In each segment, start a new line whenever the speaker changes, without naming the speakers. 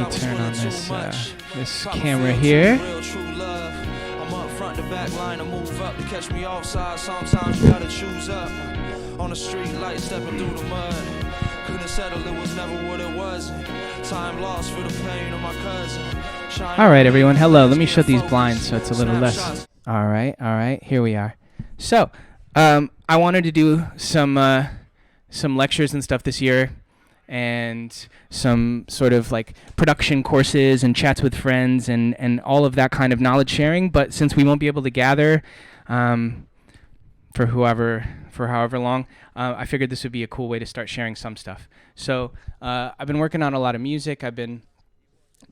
me turn on this camera here.
I'm up front to back line, I move up to catch me offside. Sometimes you gotta choose up. On the street light, stepping through the mud. Couldn't settle, it was never what it was. Time lost for the pain of my cousin.
All right, everyone. Hello. Let me shut these blinds so it's a little less. All right. Here we are. So, I wanted to do some lectures and stuff this year, and some sort of like production courses and chats with friends and all of that kind of knowledge sharing. But since we won't be able to gather for however long, I figured this would be a cool way to start sharing some stuff. So I've been working on a lot of music. I've been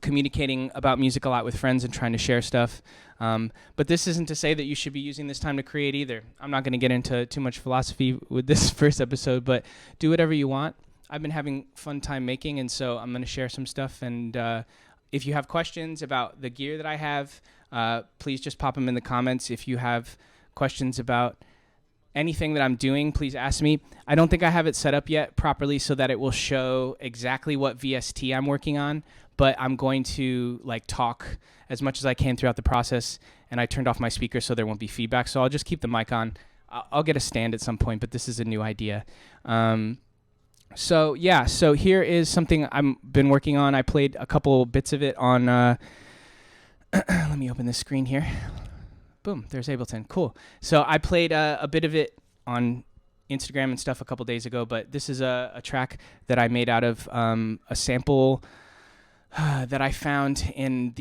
communicating about music a lot with friends and trying to share stuff. But this isn't to say that you should be using this time to create either. I'm not going to get into too much philosophy with this first episode, but do whatever you want. I've been having fun time making, and so I'm going to share some stuff. And if you have questions about the gear that I have, please just pop them in the comments. If you have questions about anything that I'm doing, please ask me. I don't think I have it set up yet properly so that it will show exactly what VST I'm working on, but I'm going to talk as much as I can throughout the process, and I turned off my speaker so there won't be feedback, so I'll just keep the mic on. I'll get a stand at some point, but this is a new idea. So here is something I've been working on. I played a couple bits of it on, let me open this screen here. Boom, there's Ableton, cool. So I played a bit of it on Instagram and stuff a couple days ago, but this is a track that I made out of a sample that I found in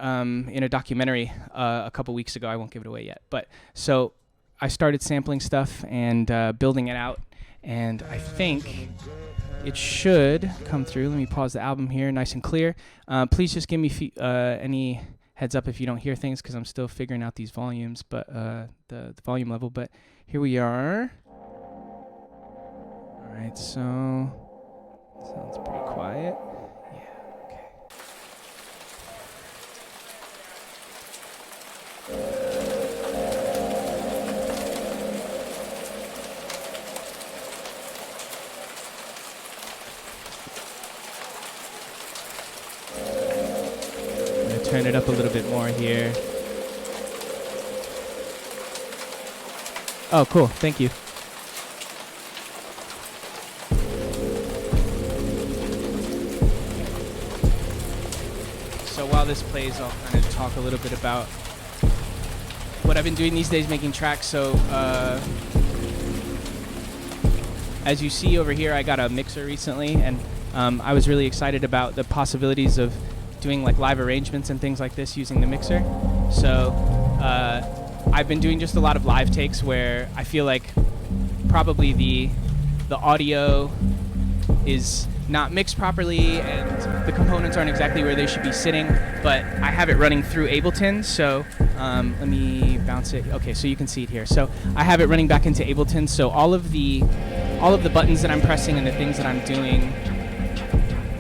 a documentary a couple weeks ago. I won't give it away yet, but so I started sampling stuff and building it out. And I think it should come through. Let me pause the album here, nice and clear. Please just give me any heads up if you don't hear things, because I'm still figuring out these volumes, but the volume level. But here we are. All right, so sounds pretty quiet. Yeah, okay. Turn it up a little bit more here. Oh, cool. Thank you. So while this plays, I'll kind of talk a little bit about what I've been doing these days making tracks. So as you see over here, I got a mixer recently, and I was really excited about the possibilities of doing live arrangements and things like this using the mixer. So I've been doing just a lot of live takes where I feel like probably the audio is not mixed properly and the components aren't exactly where they should be sitting, but I have it running through Ableton. So let me bounce it. Okay, so you can see it here. So I have it running back into Ableton. So all of the buttons that I'm pressing and the things that I'm doing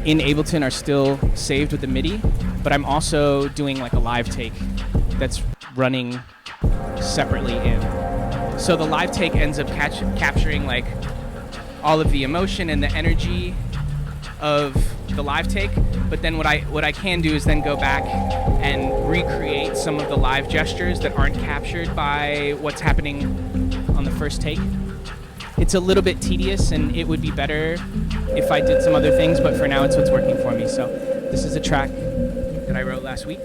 in Ableton are still saved with the MIDI, but I'm also doing a live take that's running separately in. So the live take ends up capturing all of the emotion and the energy of the live take, but then what I can do is then go back and recreate some of the live gestures that aren't captured by what's happening on the first take. It's a little bit tedious, and it would be better if I did some other things, but for now it's what's working for me. So this is a track that I wrote last week.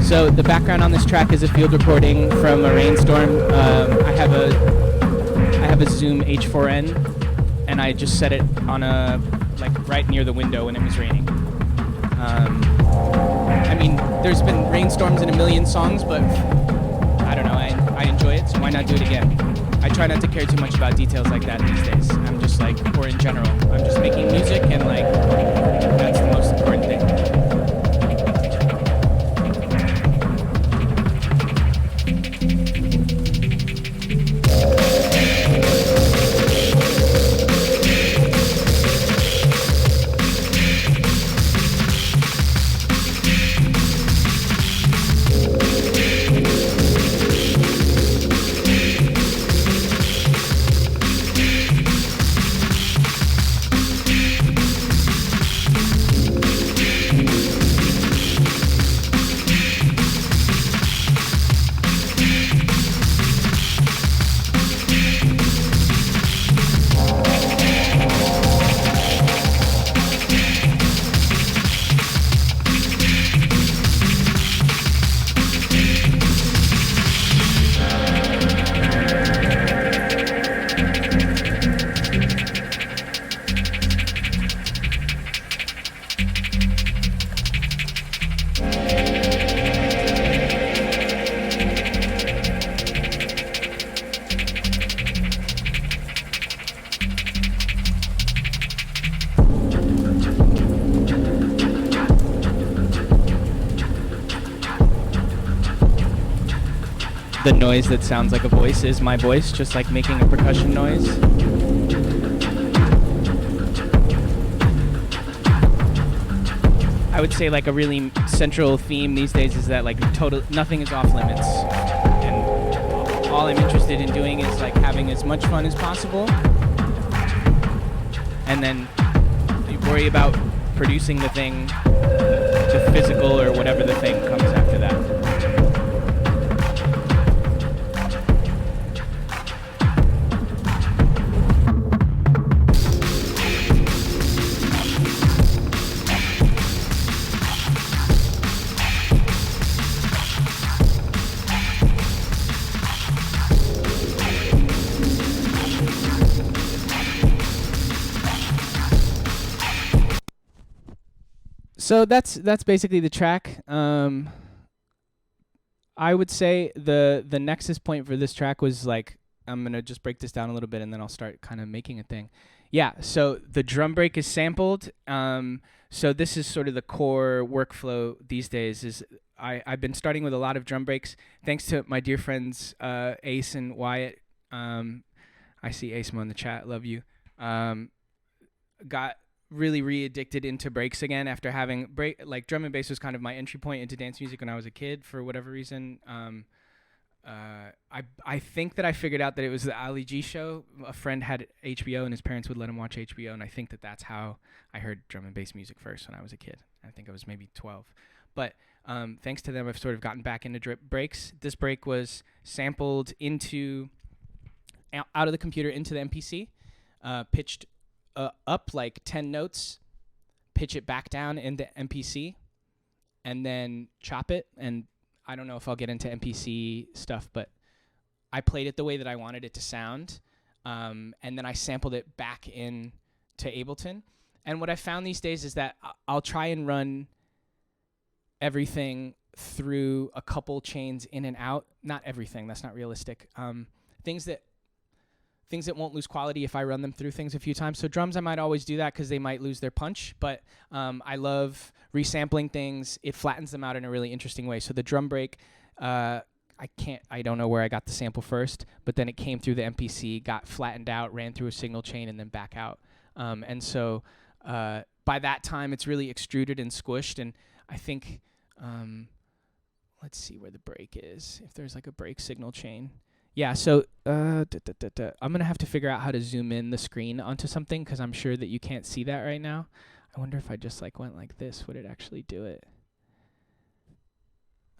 So the background on this track is a field recording from a rainstorm. I have a Zoom H4n, and I just set it on right near the window when it was raining. I mean, there's been rainstorms in a million songs, but I don't know. I enjoy it, so why not do it again? I try not to care too much about details like that these days. I'm just or in general, I'm just making music, and that's the most important thing. the noise that sounds like a voice is my voice, just like making a percussion noise. I would say like a really central theme these days is that like nothing is off limits, and all I'm interested in doing is like having as much fun as possible, and then you worry about producing the thing, the physical or whatever the thing comes after that. So that's basically the track. I would say the nexus point for this track was like, I'm gonna just break this down a little bit and then I'll start kind of making a thing. Yeah, so the drum break is sampled. So this is sort of the core workflow these days. Is I've been starting with a lot of drum breaks thanks to my dear friends Ace and Wyatt. I see Ace Mo in the chat. Love you. Got really re-addicted into breaks again after having drum and bass was kind of my entry point into dance music when I was a kid for whatever reason. I think that I figured out that it was the Ali G show. A friend had HBO and his parents would let him watch HBO, and I think that that's how I heard drum and bass music first when I was a kid. I think I was maybe 12. But thanks to them, I've sort of gotten back into breaks. This break was sampled out of the computer into the MPC, pitched up like 10 notes, pitch it back down into MPC, and then chop it. And I don't know if I'll get into MPC stuff, but I played it the way that I wanted it to sound, and then I sampled it back in to Ableton. And what I found these days is that I'll try and run everything through a couple chains in and out. Not everything, that's not realistic. Things that won't lose quality if I run them through things a few times. So drums, I might always do that because they might lose their punch, but I love resampling things. It flattens them out in a really interesting way. So the drum break, I don't know where I got the sample first, but then it came through the MPC, got flattened out, ran through a signal chain, and then back out. And so by that time, it's really extruded and squished, and I think, let's see where the break is, if there's like a break signal chain. Yeah, so I'm going to have to figure out how to zoom in the screen onto something because I'm sure that you can't see that right now. I wonder if I just like went like this, would it actually do it?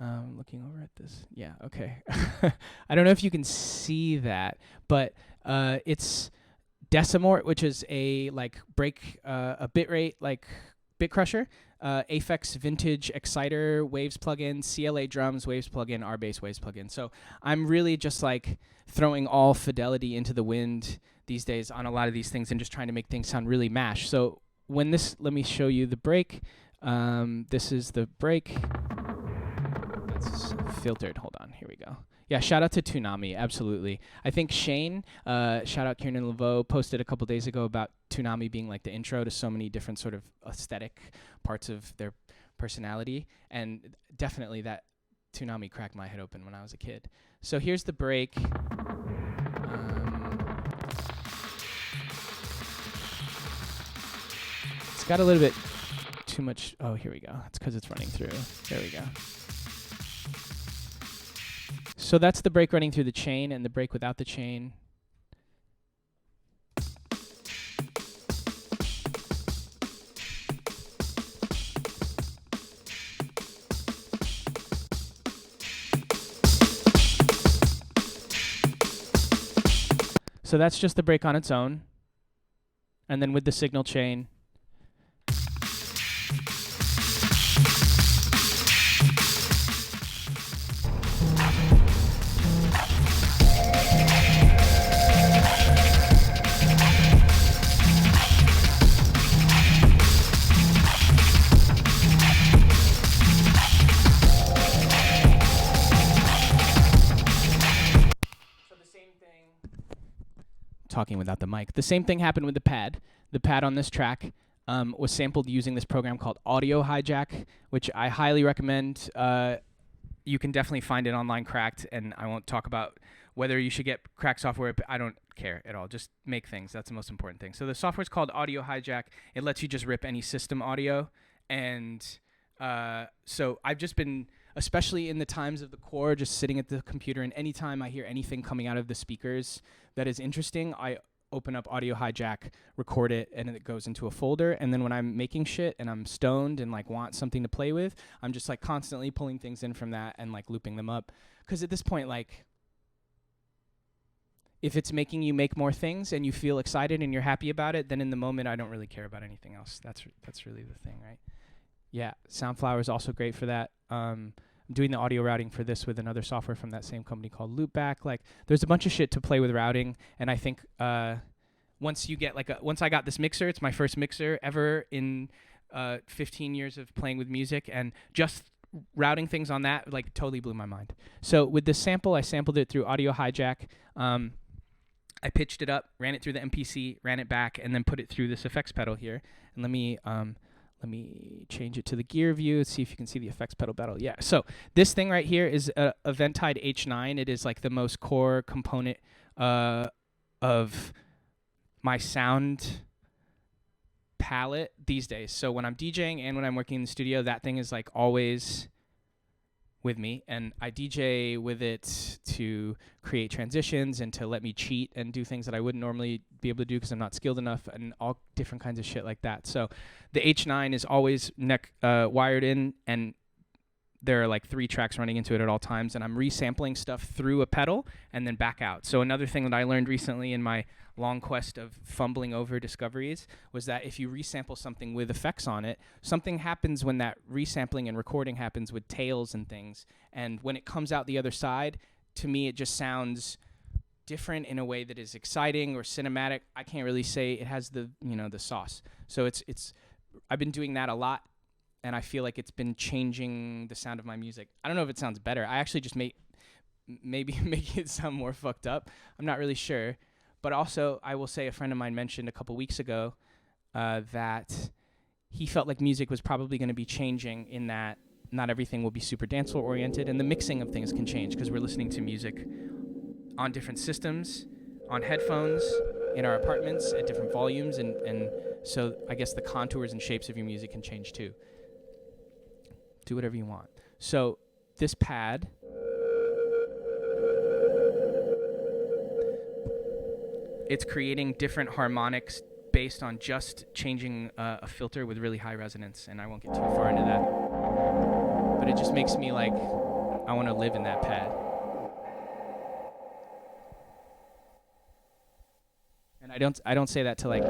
Looking over at this. Yeah, okay. I don't know if you can see that, but it's Decimort, which is a like a bitrate like bit crusher. Aphex Vintage Exciter Waves plugin, CLA Drums Waves plugin, R-Bass Waves plugin. So I'm really just like throwing all fidelity into the wind these days on a lot of these things and just trying to make things sound really mashed. So let me show you the break. This is the break. That's filtered. Hold on. Here we go. Yeah, shout out to Toonami, absolutely. I think Shane, shout out Kieran Laveau, posted a couple days ago about Toonami being like the intro to so many different sort of aesthetic parts of their personality, and definitely that Toonami cracked my head open when I was a kid. So here's the break. It's got a little bit too much. Oh, here we go. It's because it's running through. There we go. So that's the break running through the chain and the break without the chain. So that's just the break on its own. And then with the signal chain. Talking without the mic. The same thing happened with the pad. The pad on this track was sampled using this program called Audio Hijack, which I highly recommend you can definitely find it online cracked, and I won't talk about whether you should get cracked software. But I don't care at all. Just make things. That's the most important thing. So the software is called Audio Hijack. It lets you just rip any system audio. And so I've just been, especially in the times of the core, just sitting at the computer, and anytime I hear anything coming out of the speakers that is interesting, I open up Audio Hijack, record it, and it goes into a folder. And then when I'm making shit and I'm stoned and like want something to play with, I'm just like constantly pulling things in from that and like looping them up. Because at this point, like, if it's making you make more things and you feel excited and you're happy about it, then in the moment I don't really care about anything else. That's really the thing, right? Yeah, Soundflower is also great for that. I'm doing the audio routing for this with another software from that same company called Loopback. Like, there's a bunch of shit to play with routing, and I think once you get once I got this mixer, it's my first mixer ever in 15 years of playing with music, and just routing things on that like totally blew my mind. So with this sample, I sampled it through Audio Hijack. I pitched it up, ran it through the MPC, ran it back, and then put it through this effects pedal here. And let me change it to the gear view, see if you can see the effects pedal battle. Yeah, so this thing right here is a Ventide H9. It is like the most core component of my sound palette these days. So when I'm DJing and when I'm working in the studio, that thing is like always with me, and I DJ with it to create transitions and to let me cheat and do things that I wouldn't normally be able to do because I'm not skilled enough, and all different kinds of shit like that. So the H9 is always wired in, and there are like 3 tracks running into it at all times, and I'm resampling stuff through a pedal and then back out. So another thing that I learned recently in my long quest of fumbling over discoveries was that if you resample something with effects on it, something happens when that resampling and recording happens with tails and things, and when it comes out the other side, to me it just sounds different in a way that is exciting or cinematic. I can't really say it has the sauce. So it's I've been doing that a lot, and I feel like it's been changing the sound of my music. I don't know if it sounds better. I actually just maybe make it sound more fucked up. I'm not really sure. But also, I will say a friend of mine mentioned a couple weeks ago that he felt like music was probably going to be changing in that not everything will be super dance floor oriented, and the mixing of things can change because we're listening to music on different systems, on headphones, in our apartments at different volumes, and so I guess the contours and shapes of your music can change too. Do whatever you want. So this pad, it's creating different harmonics based on just changing a filter with really high resonance, and I won't get too far into that. But it just makes me like, I want to live in that pad. And I don't say that to like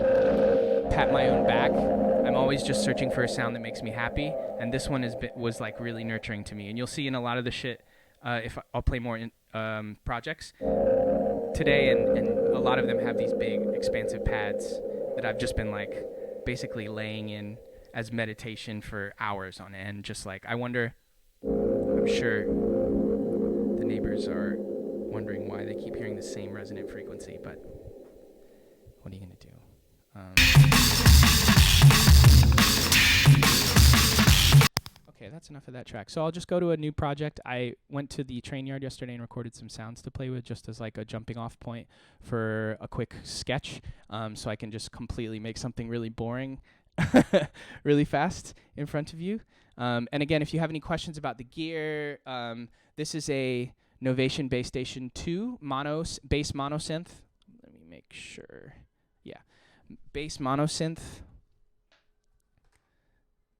pat my own back. I'm always just searching for a sound that makes me happy, and this one was like really nurturing to me. And you'll see in a lot of the shit, if I'll play more in projects today, and a lot of them have these big expansive pads that I've just been like basically laying in as meditation for hours on end. Just like, I'm sure the neighbors are wondering why they keep hearing the same resonant frequency, but what are you gonna do? Okay, that's enough of that track. So I'll just go to a new project. I went to the train yard yesterday and recorded some sounds to play with just as like a jumping off point for a quick sketch, so I can just completely make something really boring really fast in front of you. And again, if you have any questions about the gear, this is a Novation Bass Station 2 bass monosynth. Let me make sure. Yeah, bass monosynth.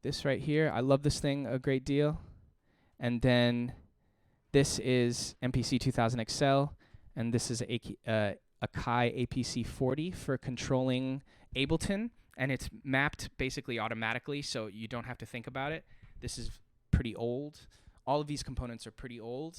This right here, I love this thing a great deal. And then this is MPC 2000 XL, and this is a Kai APC 40 for controlling Ableton, and it's mapped basically automatically, so you don't have to think about it. This is pretty old. All of these components are pretty old.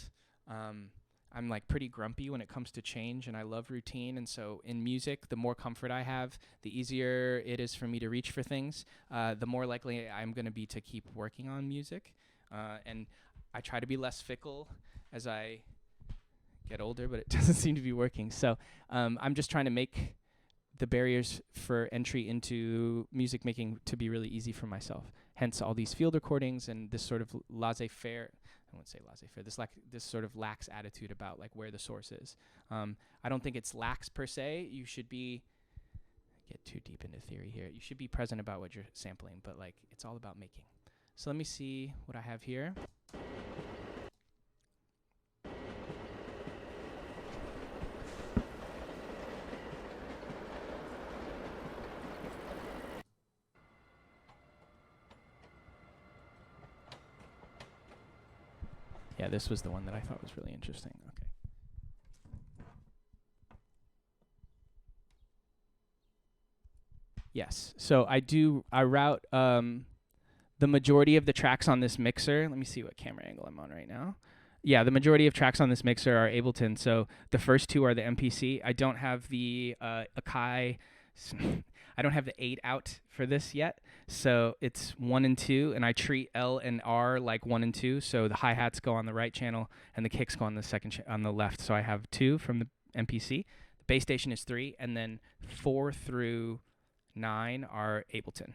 I'm like pretty grumpy when it comes to change, and I love routine, and so in music, the more comfort I have, the easier it is for me to reach for things, the more likely I'm going to be to keep working on music, and I try to be less fickle as I get older, but it doesn't seem to be working. So I'm just trying to make the barriers for entry into music making to be really easy for myself. Hence all these field recordings and this sort of laissez-faire I wouldn't say laissez-faire. This sort of lax attitude about like where the source is. I don't think it's lax per se. You should be get too deep into theory here. You should be present about what you're sampling, but like it's all about making. So let me see what I have here. Yeah, this was the one that I thought was really interesting. Okay. Yes. So I route the majority of the tracks on this mixer. Let me see what camera angle I'm on right now. Yeah, the majority of tracks on this mixer are Ableton. So the first two are the MPC. I don't have the Akai. I don't have the 8 out for this yet. So it's 1 and 2, and I treat L and R like 1 and 2. So the hi-hats go on the right channel and the kicks go on the on the left. So I have 2 from the MPC. The bass station is 3, and then 4 through 9 are Ableton.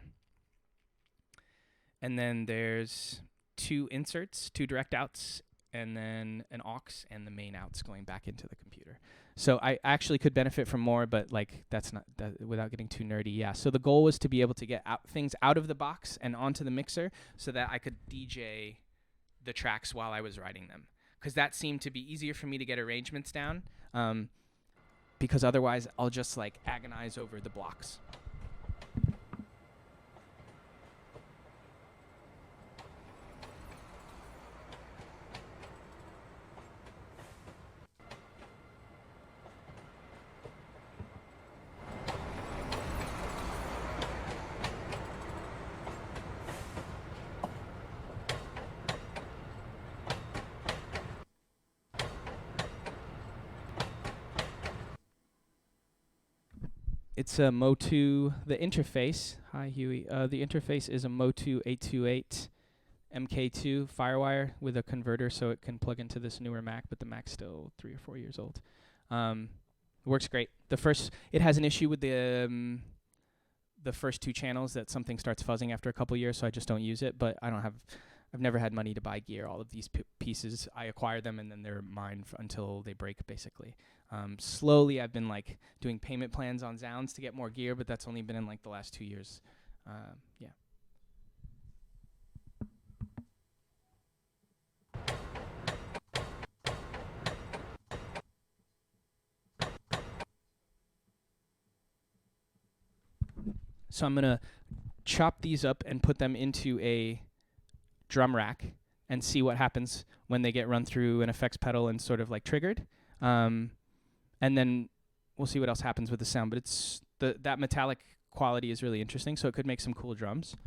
And then there's 2 inserts, 2 direct outs, and then an aux and the main outs going back into the computer. So I actually could benefit from more, but like that's not without getting too nerdy. Yeah. So the goal was to be able to get things out of the box and onto the mixer so that I could DJ the tracks while I was writing them, because that seemed to be easier for me to get arrangements down. Because otherwise I'll just like agonize over the blocks. It's a Motu, the interface. Hi, Huey. The interface is a Motu 828 MK2 Firewire with a converter so it can plug into this newer Mac, but the Mac's still 3 or 4 years old. It works great. It has an issue with the first 2 channels that something starts fuzzing after a couple years, so I just don't use it, but I've never had money to buy gear. All of these pieces, I acquire them and then they're mine until they break, basically. Slowly, I've been like doing payment plans on Zounds to get more gear, but that's only been in like the last 2 years. Yeah. So I'm gonna chop these up and put them into a drum rack and see what happens when they get run through an effects pedal and sort of like triggered. And then we'll see what else happens with the sound. But it's that metallic quality is really interesting, so it could make some cool drums.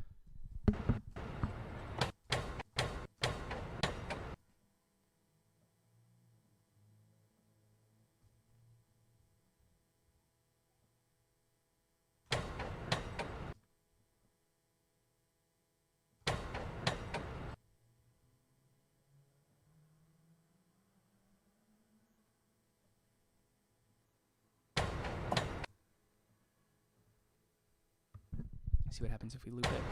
See what happens if we loop it.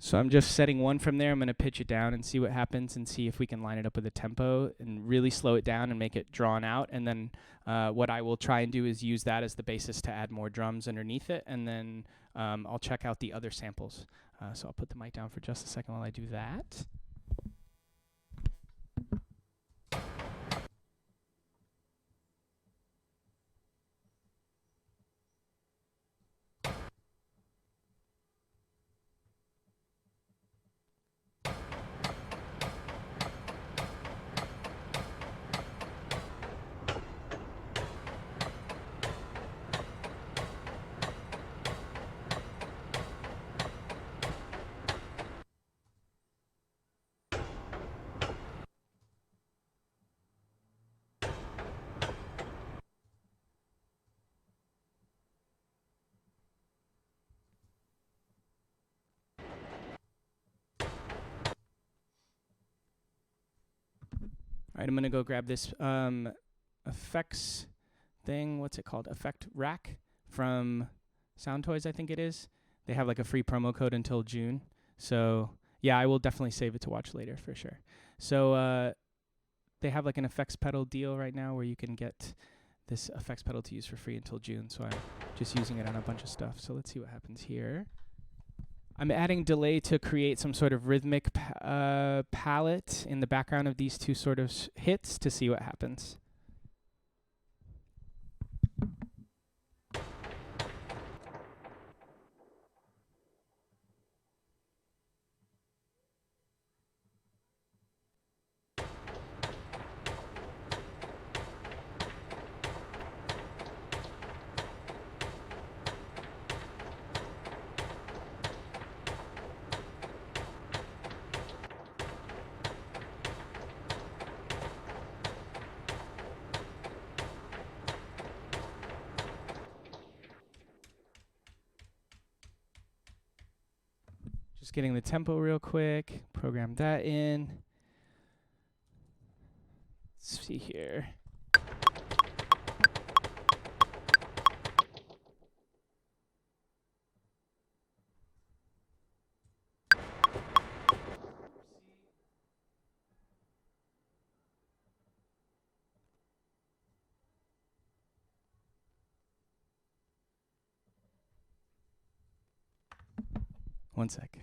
So I'm just setting one from there. I'm going to pitch it down and see what happens and see if we can line it up with a tempo and really slow it down and make it drawn out. And then what I will try and do is use that as the basis to add more drums underneath it. And then I'll check out the other samples. So I'll put the mic down for just a second while I do that. right, I'm going to go grab this effects thing. What's it called? Effect rack from Sound Toys, I think it is. They have like a free promo code until June. So yeah, I will definitely save it to watch later for sure. So they have like an effects pedal deal right now where you can get this effects pedal to use for free until June. So I'm just using it on a bunch of stuff. So let's see what happens here. I'm adding delay to create some sort of rhythmic palette in the background of these two sort of hits to see what happens. Just getting the tempo real quick. Program that in. Let's see here. One sec.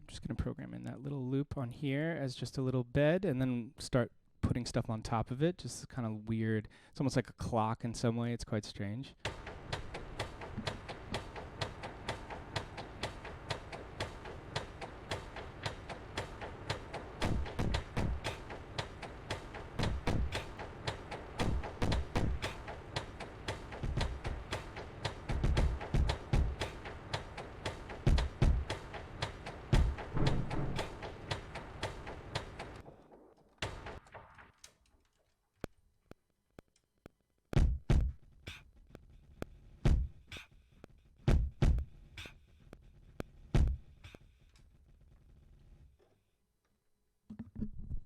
Just going to program in that little loop on here as just a little bed and then start putting stuff on top of it. Just kind of weird. It's almost like a clock in some way. It's quite strange.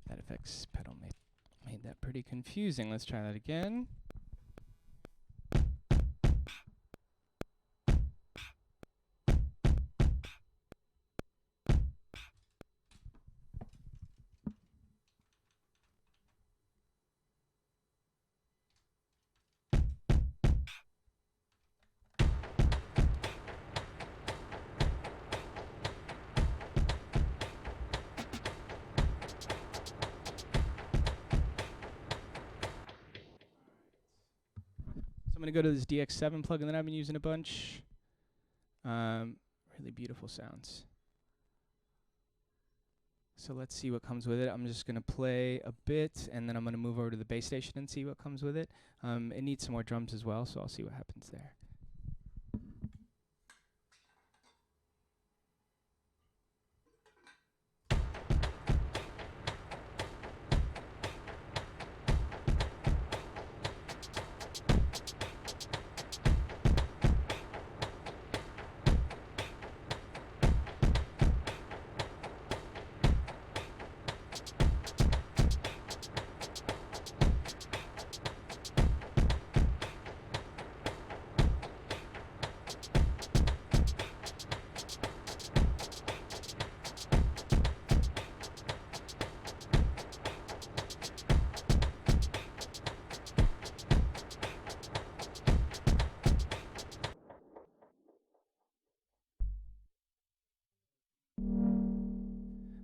That effects pedal made that pretty confusing. Let's try that again. I'm going to go to this DX7 plugin that I've been using a bunch. Really beautiful sounds. So let's see what comes with it. I'm just going to play a bit, and then I'm going to move over to the bass station and see what comes with it. It needs some more drums as well, so I'll see what happens there.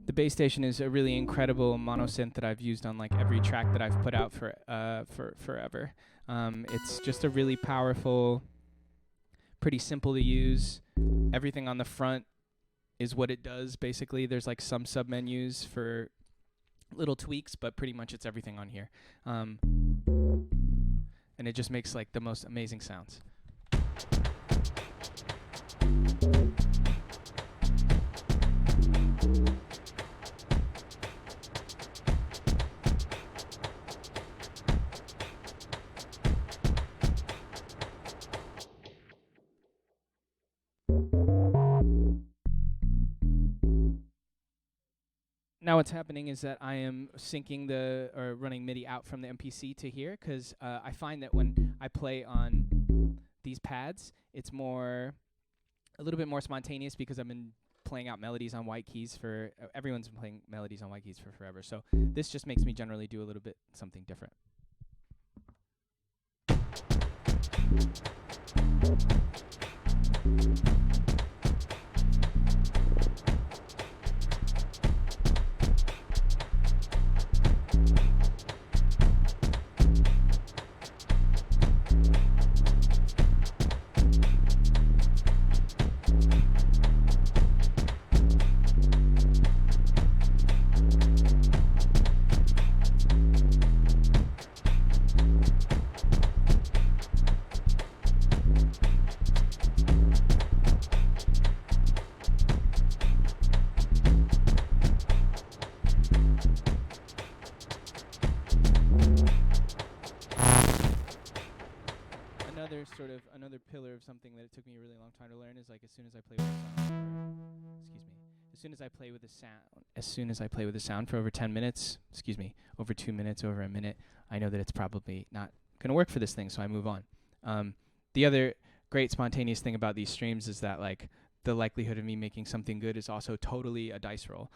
The bass station is a really incredible mono synth that I've used on like every track that I've put out for forever. It's just a really powerful, pretty simple to use. Everything on the front is what it does. Basically, there's like some sub menus for little tweaks, but pretty much it's everything on here. And it just makes like the most amazing sounds. Now what's happening is that I am syncing or running MIDI out from the MPC to here, because I find that when I play on these pads, it's a little bit more spontaneous, because I've been playing out melodies on white keys everyone's been playing melodies on white keys for forever. So this just makes me generally do a little bit something different. Another pillar of something that it took me a really long time to learn is like as soon as I play with the sound for over 10 minutes, over 2 minutes, over a minute, I know that it's probably not going to work for this thing, so I move on. The other great spontaneous thing about these streams is that like the likelihood of me making something good is also totally a dice roll.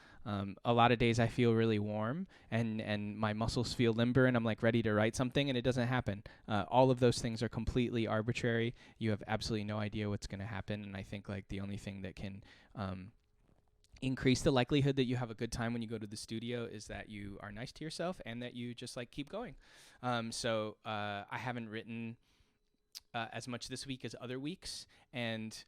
A lot of days I feel really warm and my muscles feel limber and I'm like ready to write something, and it doesn't happen. All of those things are completely arbitrary. You have absolutely no idea what's going to happen, and I think like the only thing that can increase the likelihood that you have a good time when you go to the studio is that you are nice to yourself and that you just like keep going. So I haven't written as much this week as other weeks, and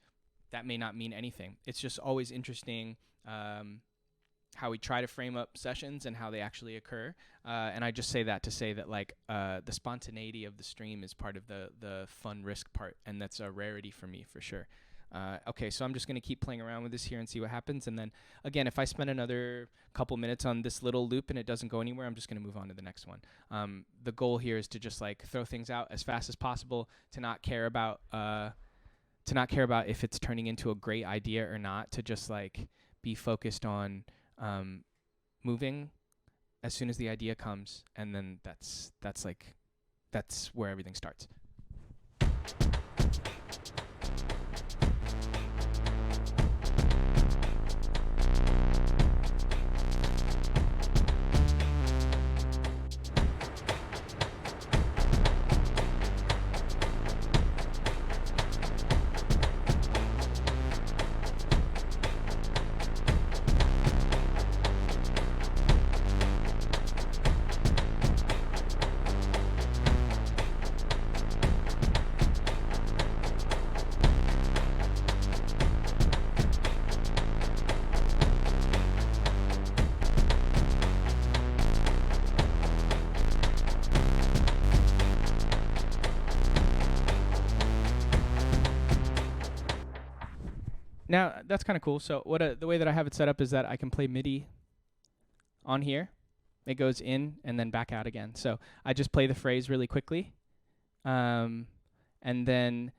that may not mean anything. It's just always interesting how we try to frame up sessions and how they actually occur. And I just say that to say that like the spontaneity of the stream is part of the fun risk part, and that's a rarity for me for sure. Okay, so I'm just going to keep playing around with this here and see what happens. And then, again, if I spend another couple minutes on this little loop and it doesn't go anywhere, I'm just going to move on to the next one. The goal here is to just like throw things out as fast as possible, to not care about if it's turning into a great idea or not, to just like be focused on moving as soon as the idea comes, and then that's where everything starts. Now that's kind of cool. So the way that I have it set up is that I can play MIDI on here. It goes in and then back out again. So I just play the phrase really quickly, and then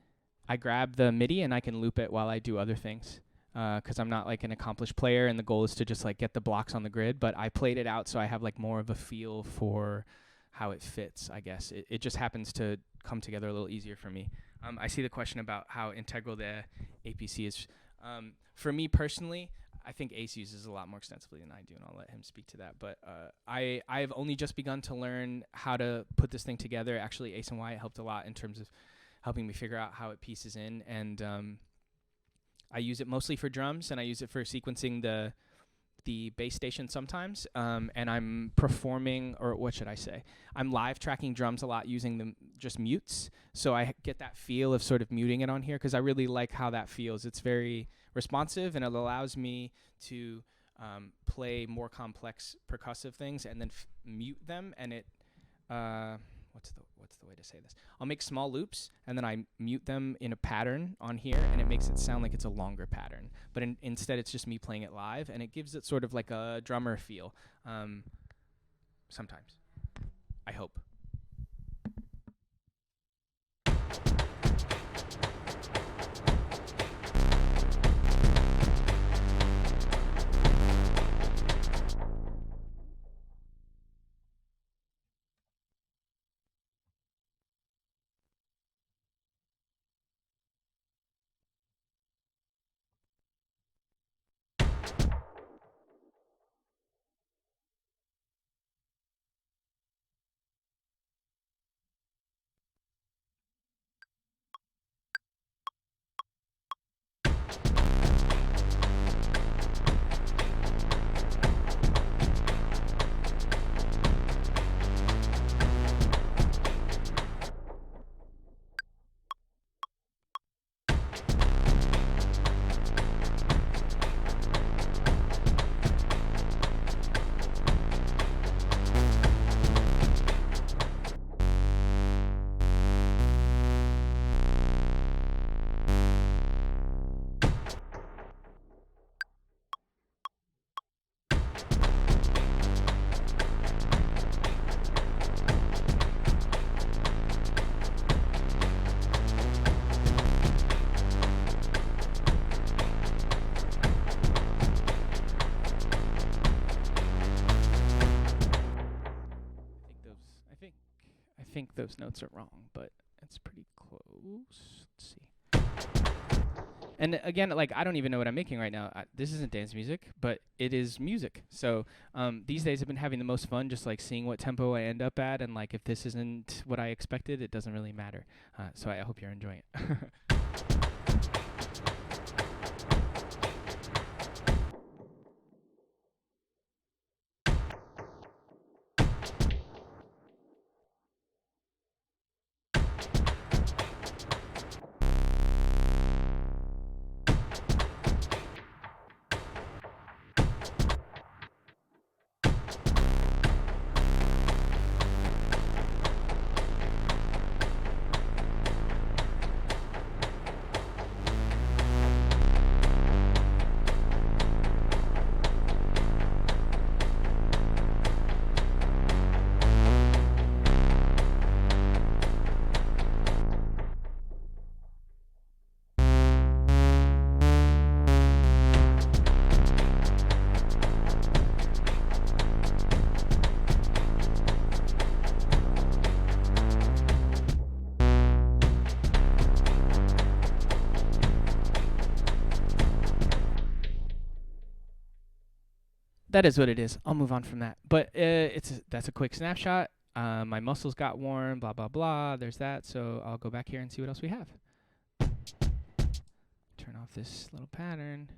I grab the MIDI and I can loop it while I do other things. Because I'm not like an accomplished player, and the goal is to just like get the blocks on the grid. But I played it out, so I have like more of a feel for how it fits. I guess it just happens to come together a little easier for me. I see the question about how integral the APC is. For me personally, I think Ace uses a lot more extensively than I do, and I'll let him speak to that. But I've only just begun to learn how to put this thing together. Actually, Ace and Wyatt helped a lot in terms of helping me figure out how it pieces in, and I use it mostly for drums, and I use it for sequencing the bass station sometimes. And I'm performing, or what should I say? I'm live tracking drums a lot using the just mutes. So I get that feel of sort of muting it on here because I really like how that feels. It's very responsive, and it allows me to play more complex percussive things and then mute them. And it what's the way to say this? I'll make small loops and then I mute them in a pattern on here, and it makes it sound like it's a longer pattern. But instead, it's just me playing it live, and it gives it sort of like a drummer feel. Sometimes, I hope. I think those notes are wrong, but it's pretty close. Let's see. And again, like, I don't even know what I'm making right now. This isn't dance music, but it is music. So these days I've been having the most fun just like seeing what tempo I end up at, and like if this isn't what I expected, it doesn't really matter. So I hope you're enjoying it. That is what it is. I'll move on from that. But that's a quick snapshot. My muscles got warm, blah, blah, blah. There's that. So I'll go back here and see what else we have. Turn off this little pattern.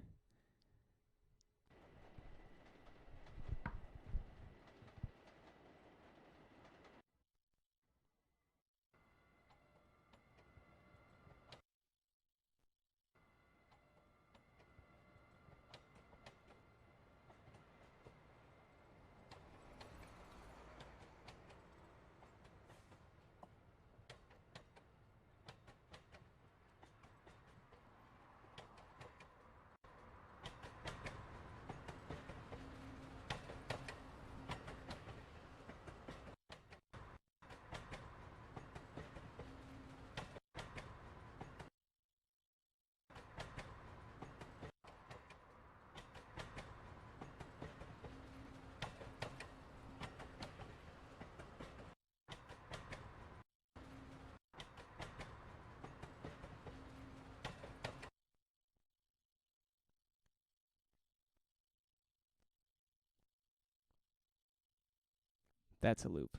That's a loop.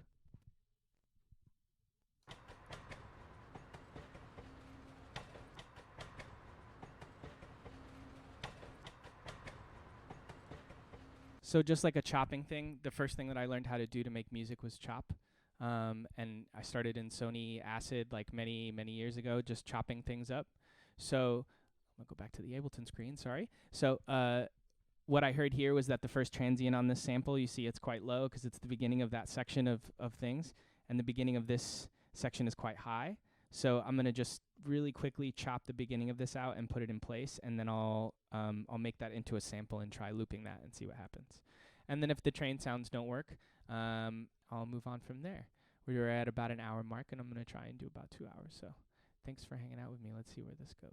So just like a chopping thing, the first thing that I learned how to do to make music was chop. And I started in Sony Acid like many, many years ago, just chopping things up. So I'm going to go back to the Ableton screen, sorry. So what I heard here was that the first transient on this sample, you see it's quite low because it's the beginning of that section of things. And the beginning of this section is quite high. So I'm going to just really quickly chop the beginning of this out and put it in place, and then I'll make that into a sample and try looping that and see what happens. And then if the train sounds don't work, I'll move on from there. We were at about an hour mark, and I'm going to try and do about 2 hours. So thanks for hanging out with me. Let's see where this goes.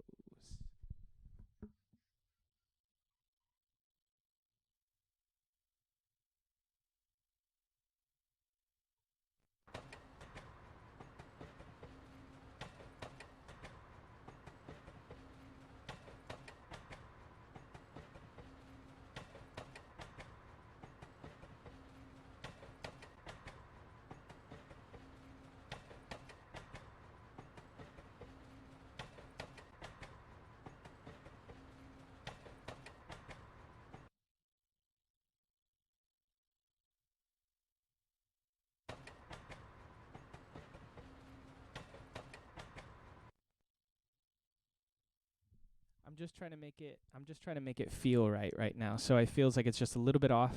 I'm just trying to make it feel right now. So it feels like it's just a little bit off.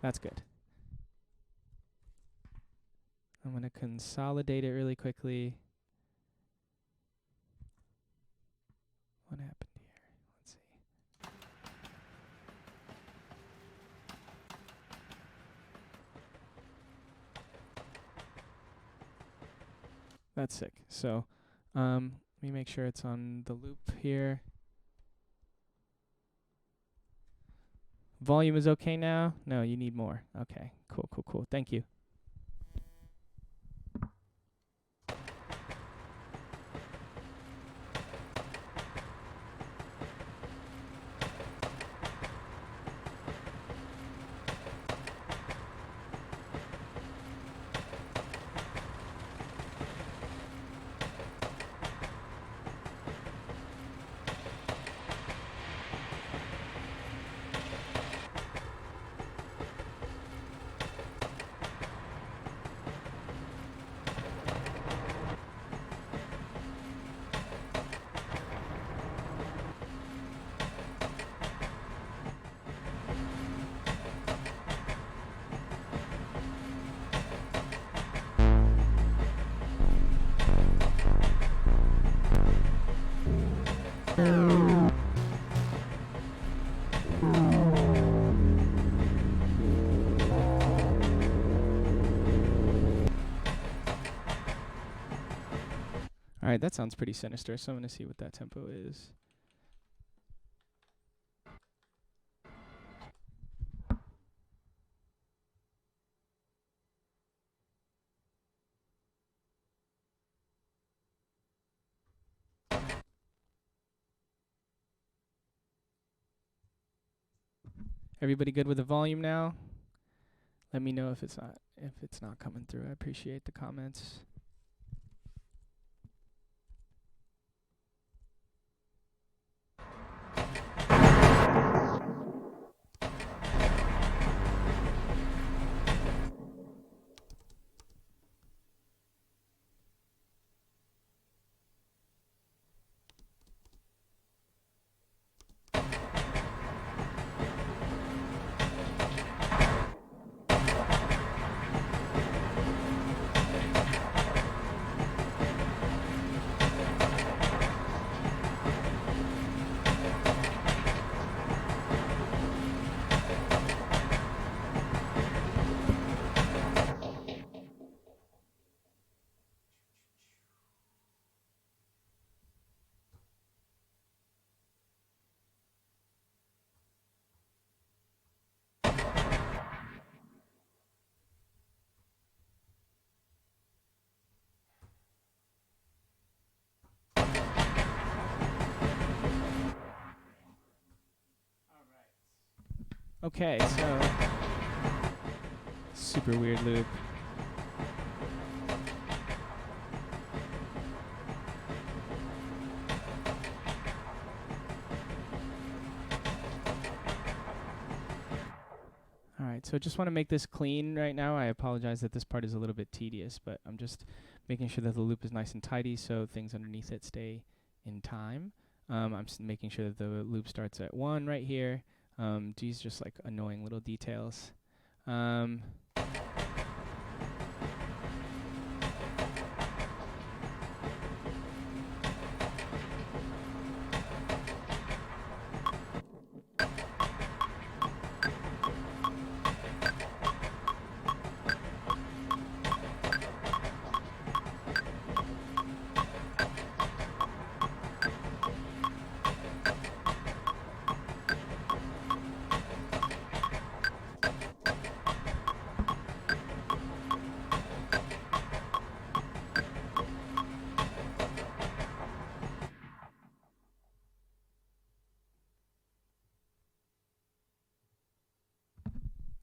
That's good. I'm going to consolidate it really quickly. What happened here? Let's see. That's sick. So let me make sure it's on the loop here. Volume is okay now? No, you need more. Okay, cool. Thank you. All right, that sounds pretty sinister, so I'm going to see what that tempo is. Everybody good with the volume now? Let me know if it's not coming through. I appreciate the comments. Okay, so super weird loop. All right, so just want to make this clean right now. I apologize that this part is a little bit tedious, but I'm just making sure that the loop is nice and tidy so things underneath it stay in time. I'm making sure that the loop starts at 1 right here. These just like annoying little details.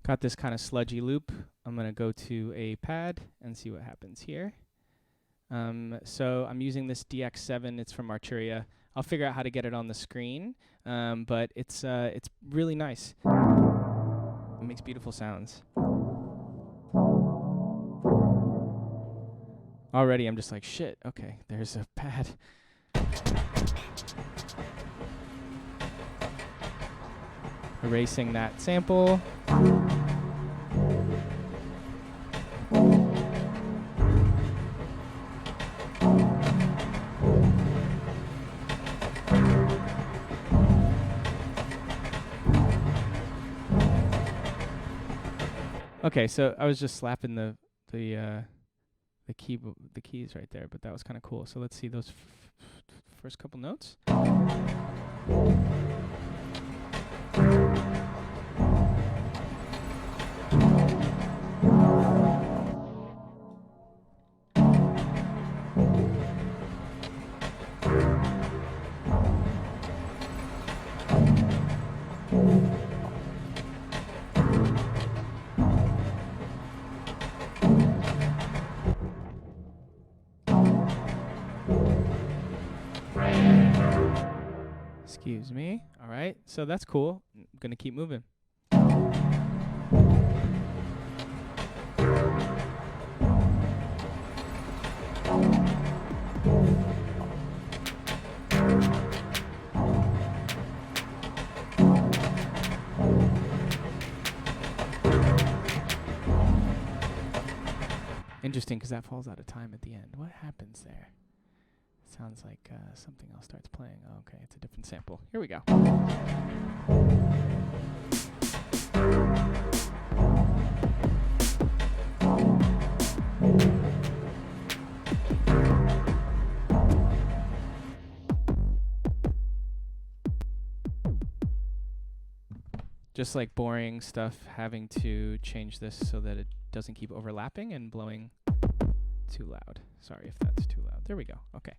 Got this kind of sludgy loop. I'm going to go to a pad and see what happens here. So I'm using this DX7. It's from Arturia. I'll figure out how to get it on the screen, but it's really nice. It makes beautiful sounds. Already I'm just like, shit, okay, there's a pad. Erasing that sample. Okay, so I was just slapping the keys right there, but that was kind of cool. So let's see those first couple notes. Excuse me. All right, so that's cool. I'm gonna keep moving. Interesting, because that falls out of time at the end. What happens there? Sounds like something else starts playing. Oh, okay, it's a different sample. Here we go. Just like boring stuff, having to change this so that it doesn't keep overlapping and blowing too loud. Sorry if that's too loud. There we go. Okay.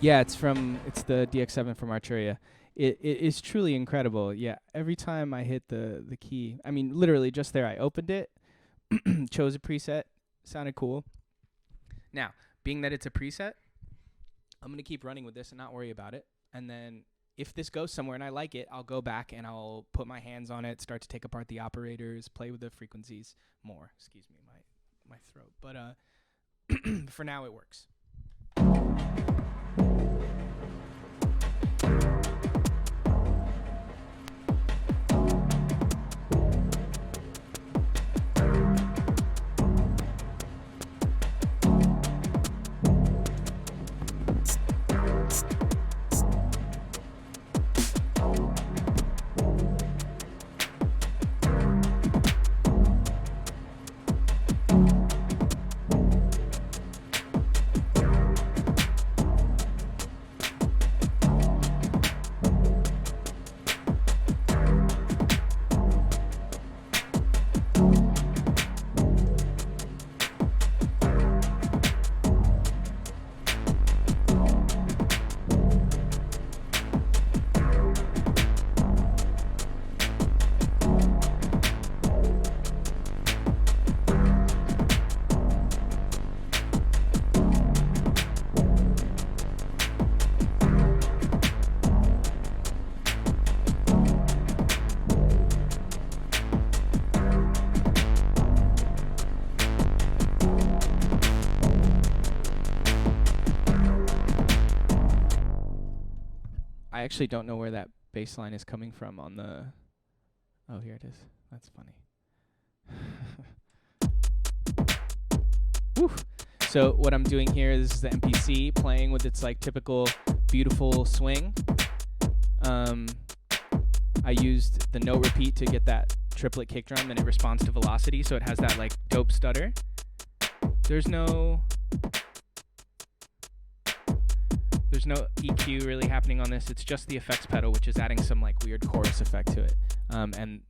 Yeah, it's the DX7 from Arturia. It is truly incredible. Yeah, every time I hit the key, I mean, literally just there, I opened it, chose a preset, sounded cool. Now, being that it's a preset, I'm gonna keep running with this and not worry about it. And then if this goes somewhere and I like it, I'll go back and I'll put my hands on it, start to take apart the operators, play with the frequencies more. Excuse me, my throat. But for now, it works. I actually don't know where that bass line is coming from on the... Oh, here it is. That's funny. Woo. So what I'm doing here is the MPC playing with its like typical beautiful swing. I used the note repeat to get that triplet kick drum, and it responds to velocity, so it has that like dope stutter. There's no EQ really happening on this. It's just the effects pedal, which is adding some like weird chorus effect to it. And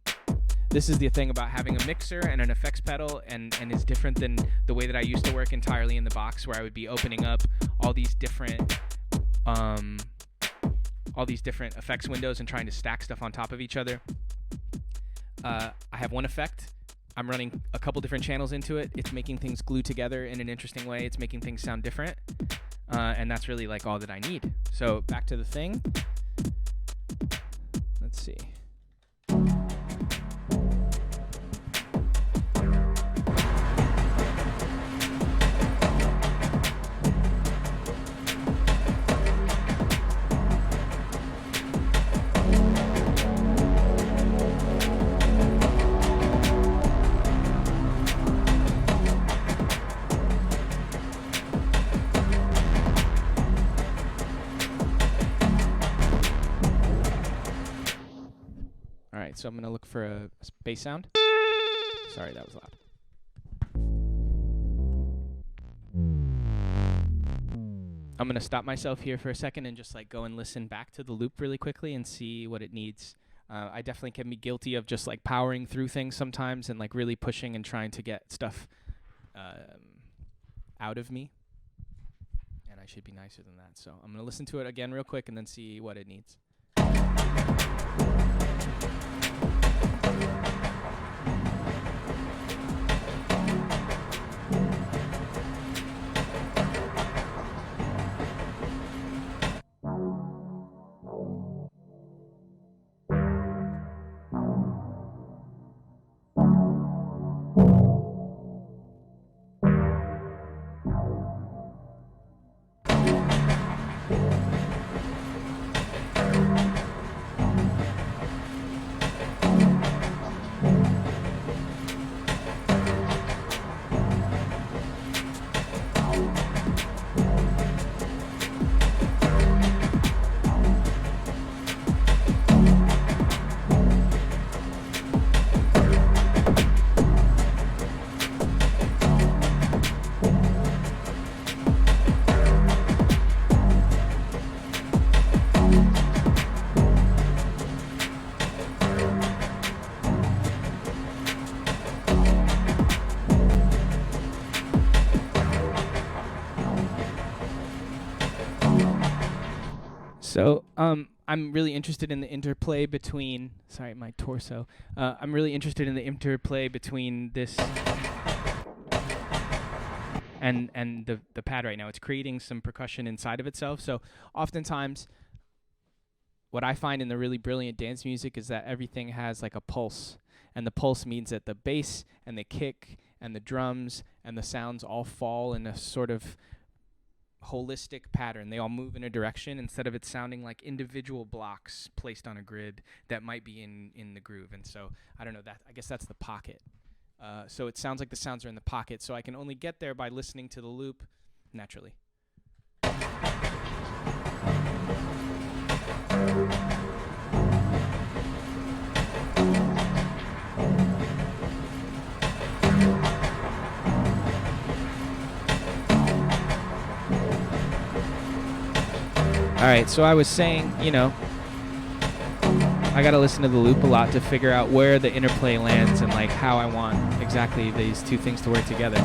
this is the thing about having a mixer and an effects pedal, and is different than the way that I used to work entirely in the box, where I would be opening up all these different effects windows and trying to stack stuff on top of each other. I have one effect. I'm running a couple different channels into it. It's making things glue together in an interesting way. It's making things sound different. And that's really like all that I need. So back to the thing. Let's see. So I'm going to look for a bass sound. Sorry, that was loud. I'm going to stop myself here for a second and just like go and listen back to the loop really quickly and see what it needs. I definitely can be guilty of just like powering through things sometimes and like really pushing and trying to get stuff out of me. And I should be nicer than that. So I'm going to listen to it again real quick and then see what it needs. So I'm really interested in the interplay between, sorry, my torso. I'm really interested in the interplay between this and the pad right now. It's creating some percussion inside of itself. So oftentimes what I find in the really brilliant dance music is that everything has like a pulse, and the pulse means that the bass and the kick and the drums and the sounds all fall in a sort of holistic pattern. They all move in a direction instead of it sounding like individual blocks placed on a grid that might be in the groove. And so I don't know, that I guess that's the pocket. So it sounds like the sounds are in the pocket, so I can only get there by listening to the loop naturally. All right, so I was saying, you know, I got to listen to the loop a lot to figure out where the interplay lands and like how I want exactly these two things to work together.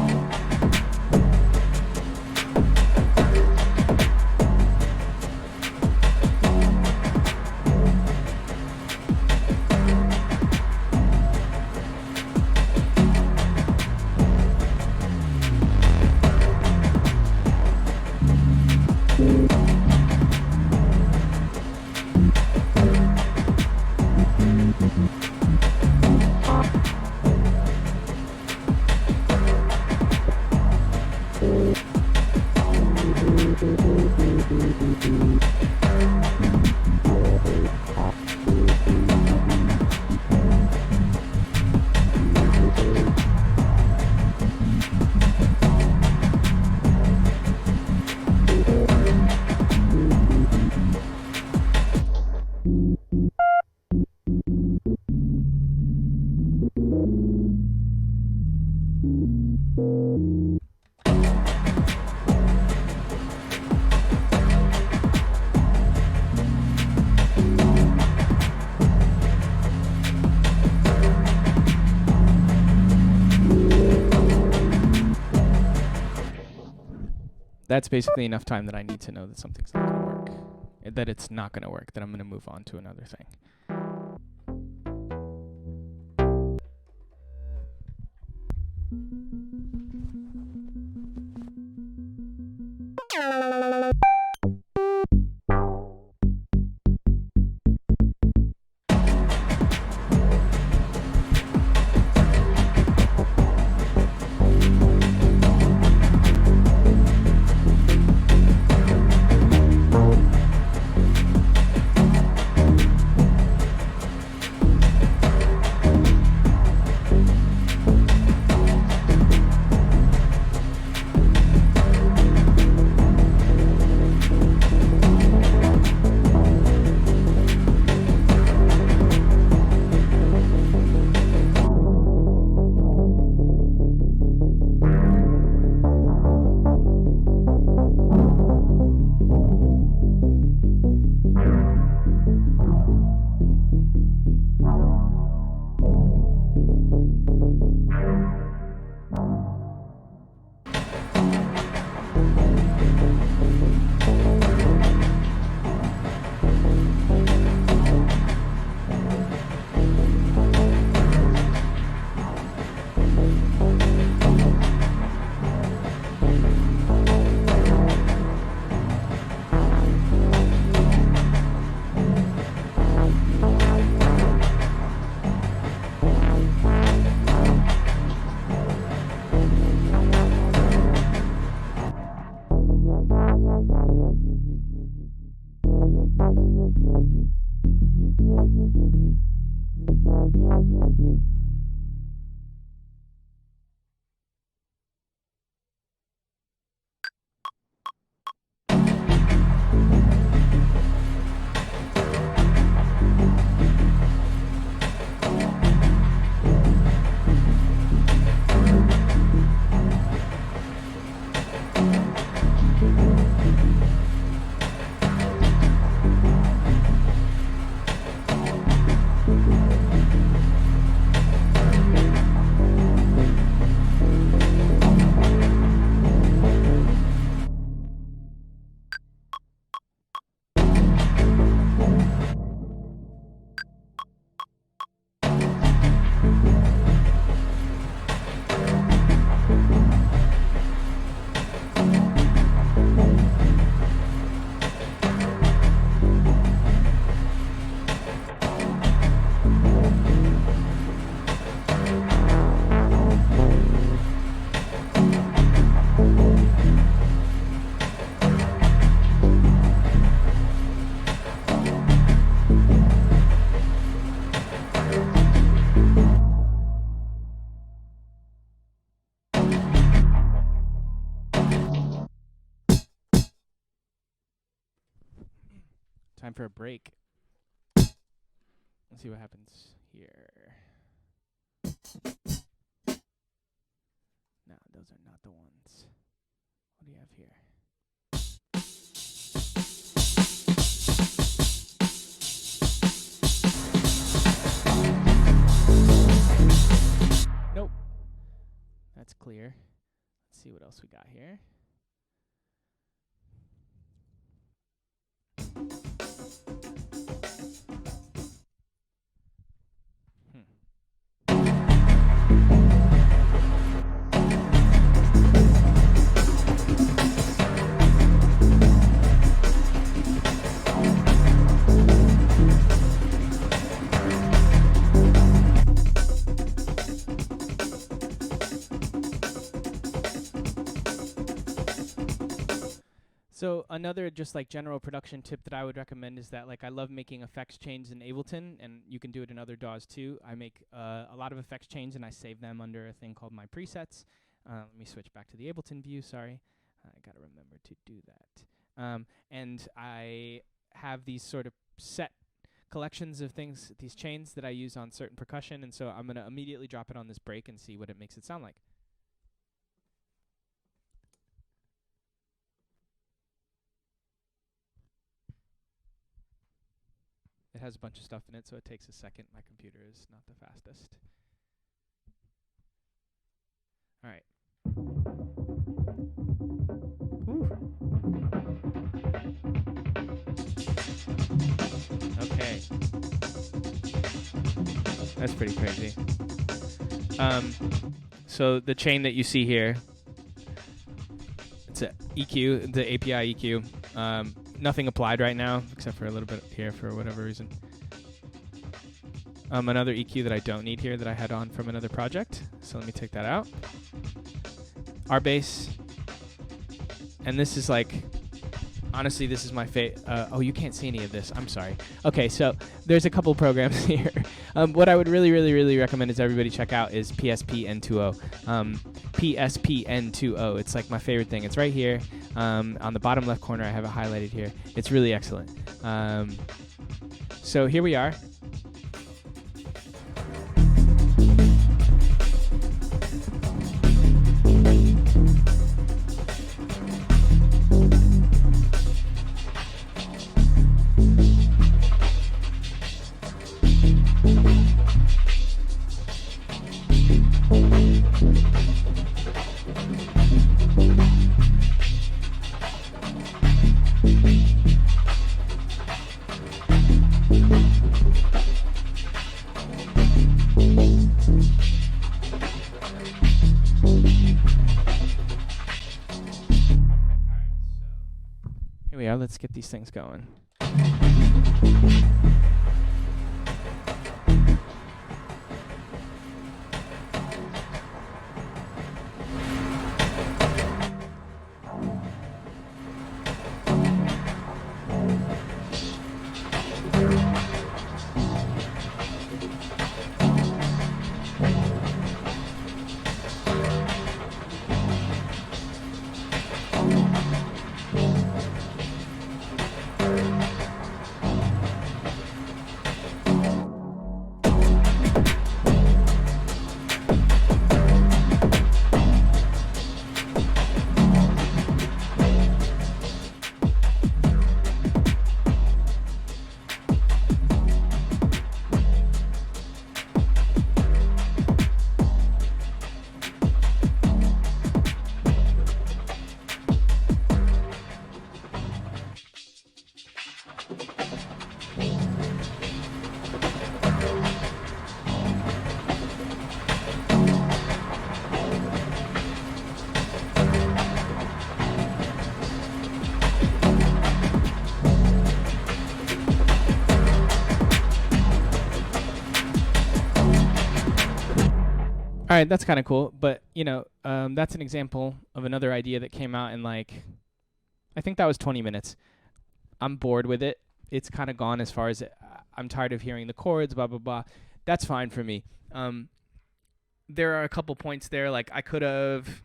That's basically enough time that I need to know that something's not going to work, that it's not going to work, that I'm going to move on to another thing. Time for a break. Let's see what happens here. No, those are not the ones. What do you have here? Nope. That's clear. Let's see what else we got here. So another just like general production tip that I would recommend is that like I love making effects chains in Ableton, and you can do it in other DAWs too. I make a lot of effects chains and I save them under a thing called my presets. Let me switch back to the Ableton view, sorry. I gotta remember to do that. And I have these sort of set collections of things, these chains that I use on certain percussion, and so I'm gonna immediately drop it on this break and see what it makes it sound like. It has a bunch of stuff in it, so it takes a second. My computer is not the fastest. All right. Okay. That's pretty crazy. So the chain that you see here, it's a EQ, the API EQ. Nothing applied right now, except for a little bit here for whatever reason. Another EQ that I don't need here that I had on from another project. So let me take that out. R bass. And this is like, honestly, this is my oh, you can't see any of this. I'm sorry. Okay, so there's a couple programs here. What I would really recommend is everybody check out is PSP-N2O. PSP-N2O. It's like my favorite thing. It's right here. On the bottom left corner, I have it highlighted here. It's really excellent. So here we are. Let's get these things going. All right, that's kind of cool, but you know, that's an example of another idea that came out in like, I think that was 20 minutes. I'm bored with it. It's kind of gone as far as I'm tired of hearing the chords, blah blah blah. That's fine for me. There are a couple points there, like I could have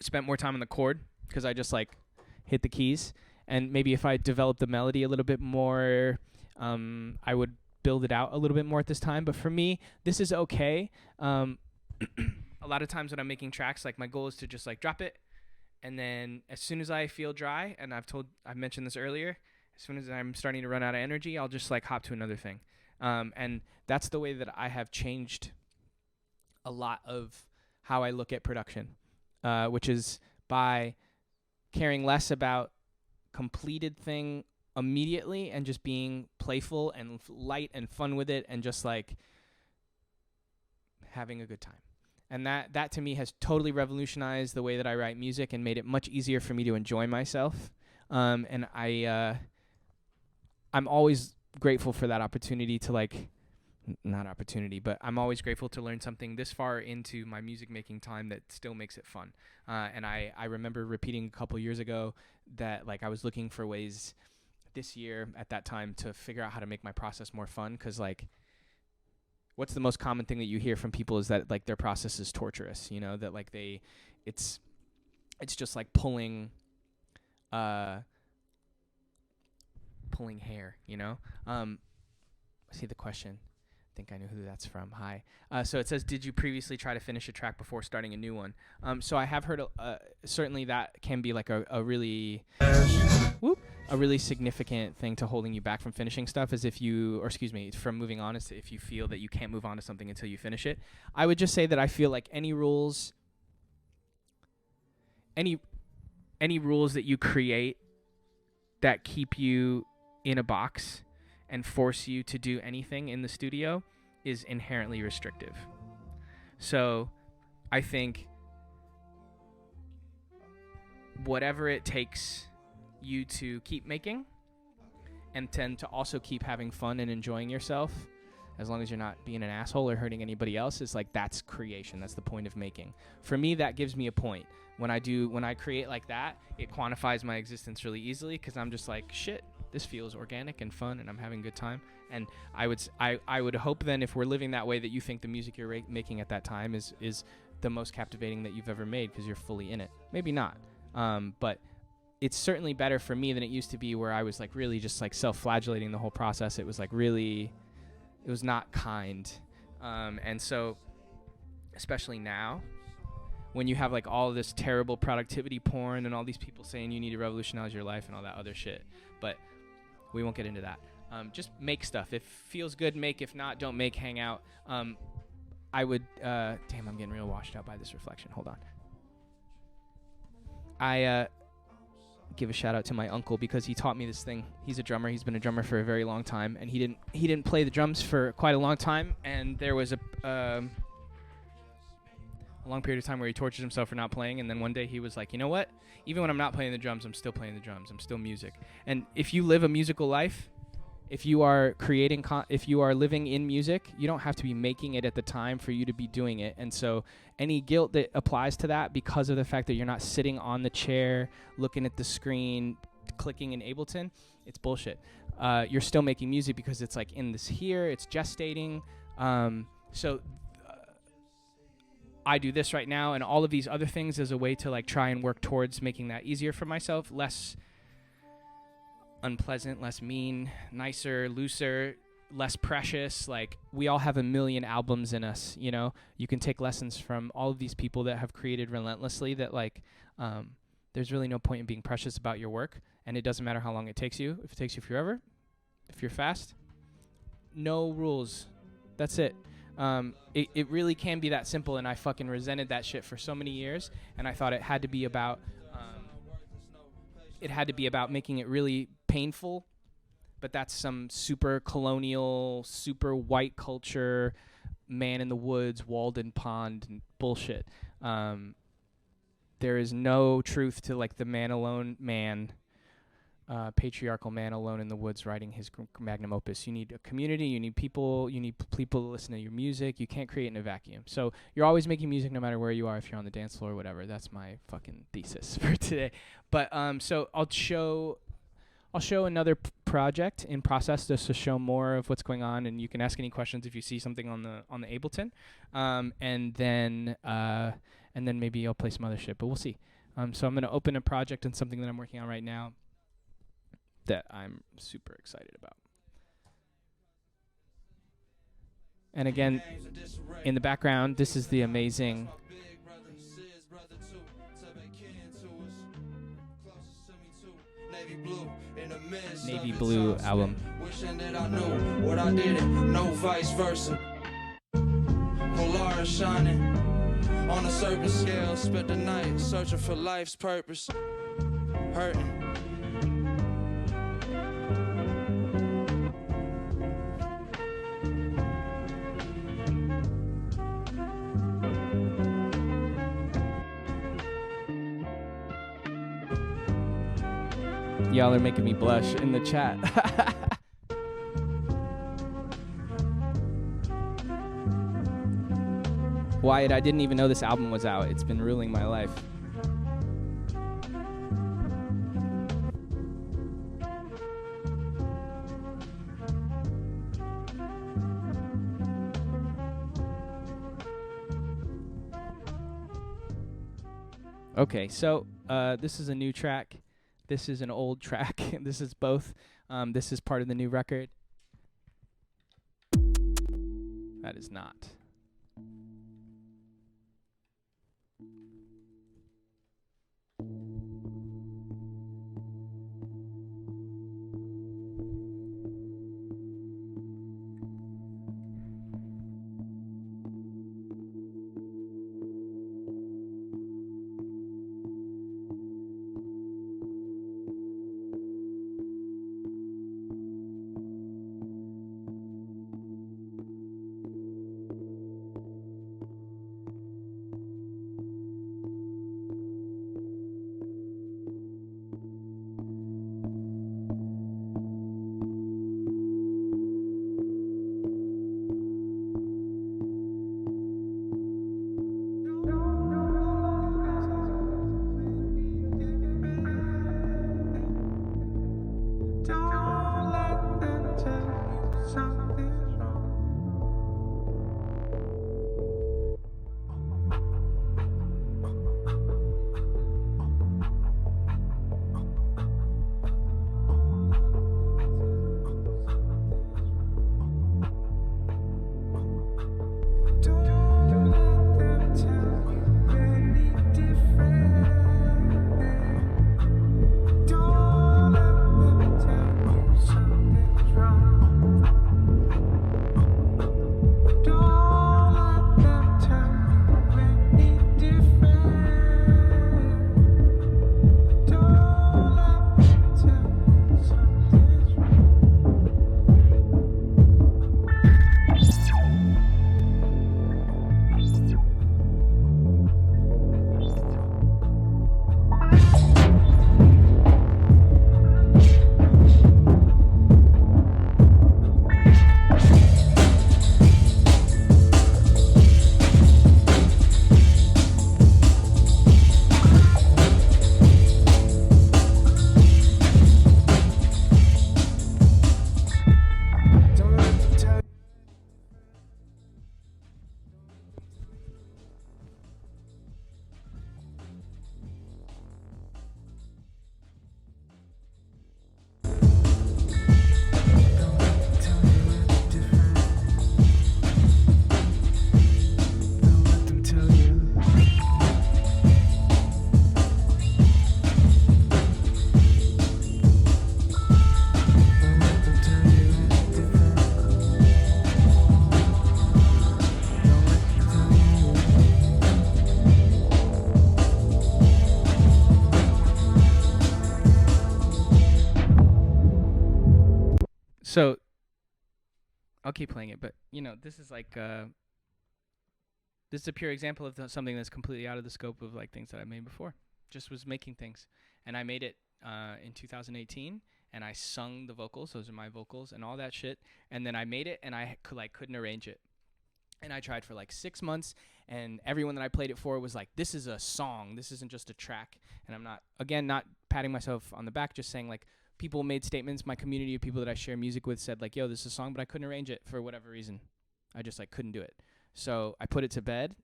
spent more time on the chord because I just like hit the keys, and maybe if I developed the melody a little bit more, I would build it out a little bit more at this time. But for me, this is okay. A lot of times when I'm making tracks, like my goal is to just like drop it, and then as soon as I feel dry, and I've mentioned this earlier, as soon as I'm starting to run out of energy, I'll just like hop to another thing. And that's the way that I have changed a lot of how I look at production, which is by caring less about completed thing immediately and just being playful and light and fun with it and just like having a good time. And that to me has totally revolutionized the way that I write music and made it much easier for me to enjoy myself. And I'm always grateful for that opportunity to like, not opportunity, but I'm always grateful to learn something this far into my music making time that still makes it fun. And I remember repeating a couple years ago that like I was looking for ways this year at that time to figure out how to make my process more fun. Cause like, what's the most common thing that you hear from people is that like their process is torturous, you know, that like it's just like pulling hair, you know? See the question. I think I know who that's from. Hi. So it says, did you previously try to finish a track before starting a new one? So I have heard, certainly that can be like a really significant thing to holding you back from finishing stuff is from moving on, is if you feel that you can't move on to something until you finish it. I would just say that I feel like any rules that you create that keep you in a box and force you to do anything in the studio is inherently restrictive. So I think whatever it takes you to keep making and tend to also keep having fun and enjoying yourself, as long as you're not being an asshole or hurting anybody else, is like, that's creation. That's the point of making. For me, that gives me a point. When I create like that, it quantifies my existence really easily because I'm just like, shit, this feels organic and fun and I'm having a good time. And I would hope then, if we're living that way, that you think the music you're making at that time is the most captivating that you've ever made because you're fully in it. Maybe not. But it's certainly better for me than it used to be, where I was like really just like self-flagellating the whole process. It was like really, it was not kind. And so, especially now, when you have like all this terrible productivity porn and all these people saying you need to revolutionize your life and all that other shit, but we won't get into that. Just make stuff. If it feels good, make. If not, don't make, hang out. I would, damn, I'm getting real washed out by this reflection. Hold on. I give a shout out to my uncle because he taught me this thing. He's a drummer. He's been a drummer for a very long time, and he didn't play the drums for quite a long time. And there was a long period of time where he tortured himself for not playing. And then one day he was like, you know what? Even when I'm not playing the drums, I'm still playing the drums. I'm still music. And if you live a musical life, if you are creating, if you are living in music, you don't have to be making it at the time for you to be doing it. And so any guilt that applies to that because of the fact that you're not sitting on the chair, looking at the screen, clicking in Ableton, it's bullshit. You're still making music because it's like in this here, it's gestating. So I do this right now and all of these other things as a way to like try and work towards making that easier for myself, less unpleasant, less mean, nicer, looser, less precious. Like, we all have a million albums in us, you know? You can take lessons from all of these people that have created relentlessly, that like there's really no point in being precious about your work, and it doesn't matter how long it takes you. If it takes you forever, if you're fast, no rules. That's it. It really can be that simple, and I fucking resented that shit for so many years, and I thought it had to be about making it really painful, but that's some super colonial, super white culture, man in the woods, Walden Pond and bullshit. There is no truth to like the patriarchal man alone in the woods writing his magnum opus. You need a community, you need people to listen to your music. You can't create in a vacuum. So you're always making music no matter where you are, if you're on the dance floor or whatever. That's my fucking thesis for today. But so I'll show another project in process just to show more of what's going on, and you can ask any questions if you see something on the Ableton. And then maybe I'll play some other shit, but we'll see. So I'm going to open a project and something that I'm working on right now. that I'm super excited about. And again, in the background, this is the amazing Navy Blue album.
Wishing that I knew what I didn't, no vice versa. Polaris shining on a serpent scale, spent the night searching for life's purpose. Hurting.
Y'all are making me blush in the chat. Wyatt, I didn't even know this album was out. It's been ruling my life. Okay, so this is a new track. This is an old track. This is both. This is part of the new record. That is not. So I'll keep playing it, but this is like this is a pure example of something that's completely out of the scope of like things that I made before. Just was making things, and I made it in 2018, and I sung the vocals. Those are my vocals and all that shit. And then I made it, and I couldn't arrange it. And I tried for like 6 months, and everyone that I played it for was like, this is a song. This isn't just a track. And I'm not patting myself on the back, just saying like people made statements. My community of people that I share music with said like, yo, this is a song, but I couldn't arrange it for whatever reason. I just like couldn't do it. So I put it to bed,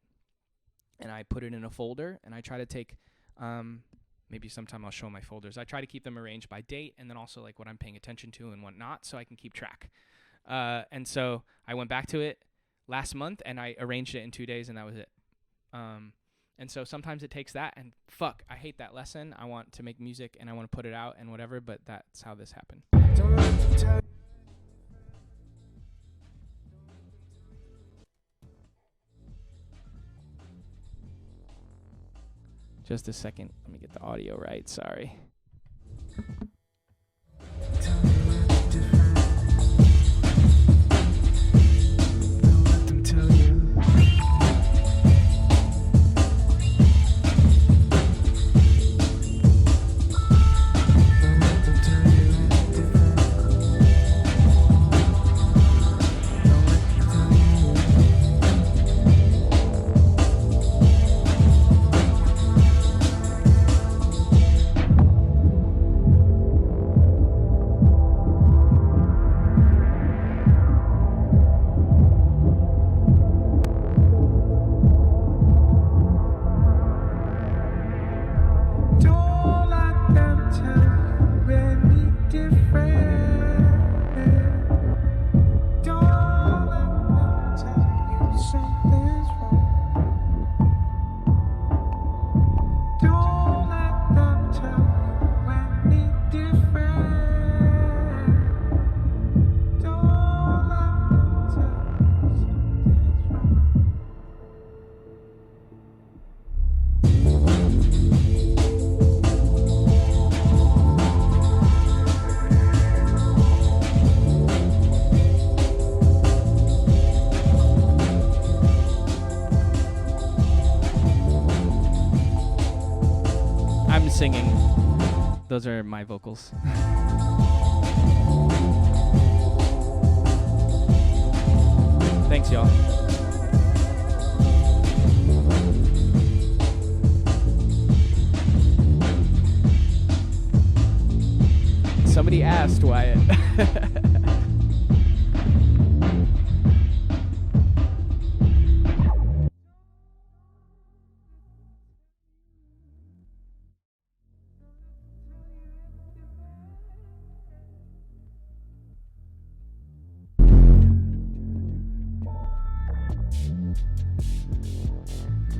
and I put it in a folder, and I try to take maybe sometime I'll show my folders. I try to keep them arranged by date and then also like what I'm paying attention to and whatnot, so I can keep track. And so I went back to it last month and I arranged it in 2 days, and that was it. And so sometimes it takes that, and fuck, I hate that lesson. I want to make music and I want to put it out and whatever, but that's how this happened. Just a second. Let me get the audio right. Sorry. Singing. Those are my vocals. Thanks, y'all. Somebody asked Wyatt.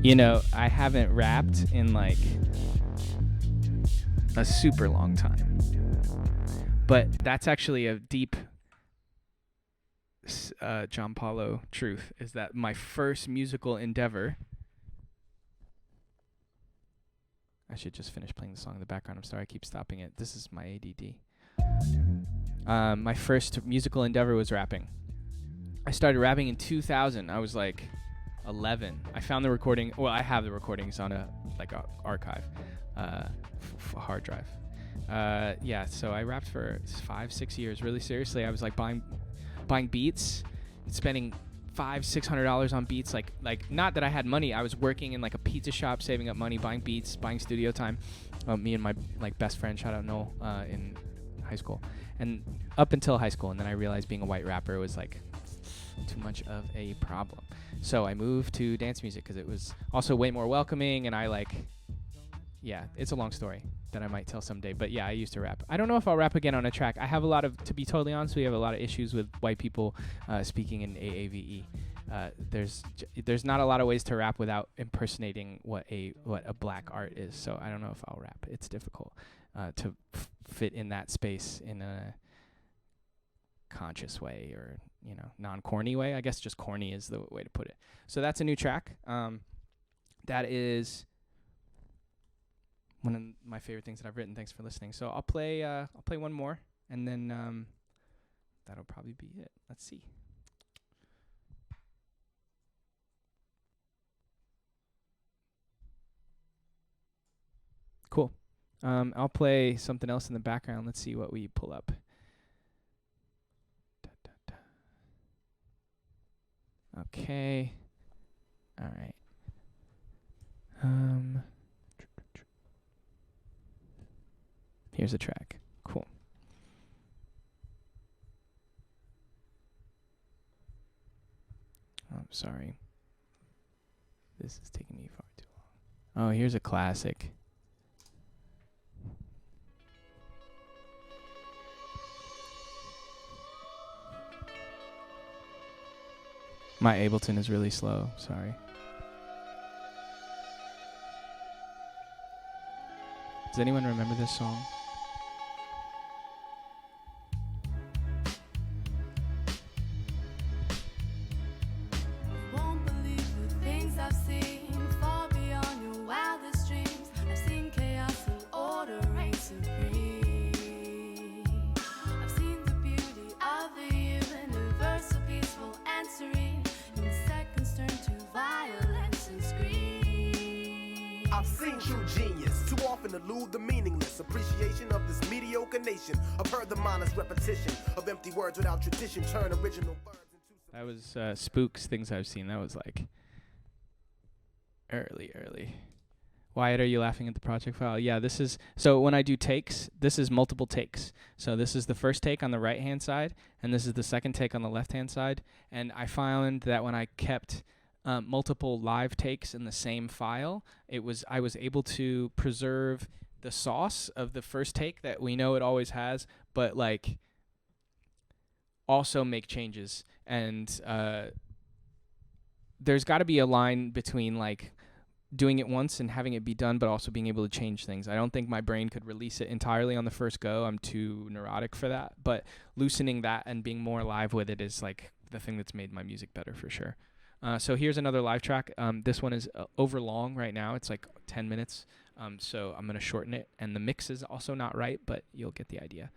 You know, I haven't rapped in like a super long time. But that's actually a deep John Paulo truth, is that my first musical endeavor... I should just finish playing the song in the background. I'm sorry, I keep stopping it. This is my ADD. My first musical endeavor was rapping. I started rapping in 2000. I was like 11. I found the recording. Well, I have the recordings on a archive, hard drive. Yeah, so I rapped for 5-6 years, really seriously. I was like buying beats, spending $500-$600 on beats. Like not that I had money. I was working in like a pizza shop, saving up money, buying beats, buying studio time. Me and my like best friend, shout out Noel, in high school, and up until high school, and then I realized being a white rapper was like too much of a problem. So I moved to dance music because it was also way more welcoming, and I like, yeah, it's a long story that I might tell someday. But yeah, I used to rap. I don't know if I'll rap again on a track. I have a lot of, to be totally honest, we have a lot of issues with white people speaking in AAVE. There's not a lot of ways to rap without impersonating what a black art is. So I don't know if I'll rap. It's difficult to fit in that space in a conscious way, or non-corny way. I guess just corny is the way to put it. So that's a new track. That is one of my favorite things that I've written. Thanks for listening. So I'll play one more, and then that'll probably be it. Let's see. Cool. I'll play something else in the background. Let's see what we pull up. Okay. All right. Here's a track. Cool. Oh, I'm sorry. This is taking me far too long. Oh, here's a classic. My Ableton is really slow. Sorry. Does anyone remember this song?
Won't believe the things I've seen, far beyond your wildest dreams. I've seen chaos and order reign supreme. I've seen the beauty of the universal, peaceful and serene. In seconds turn to violence and scream.
I've seen true genius too often elude the meaningless appreciation of this mediocre nation. I've heard the mindless repetition of empty words without tradition turn original words into.
That was Spooks, Things I've Seen. That was like early. Wyatt, are you laughing at the project file? Yeah, this is, so when I do takes, this is multiple takes. So this is the first take on the right-hand side, and this is the second take on the left-hand side. And I found that when I kept multiple live takes in the same file, I was able to preserve the sauce of the first take that we know it always has, but like also make changes. And there's got to be a line between like doing it once and having it be done, but also being able to change things. I don't think my brain could release it entirely on the first go. I'm too neurotic for that. But loosening that and being more live with it is like the thing that's made my music better for sure. So here's another live track. This one is over long right now. It's like 10 minutes. So I'm going to shorten it. And the mix is also not right, but you'll get the idea.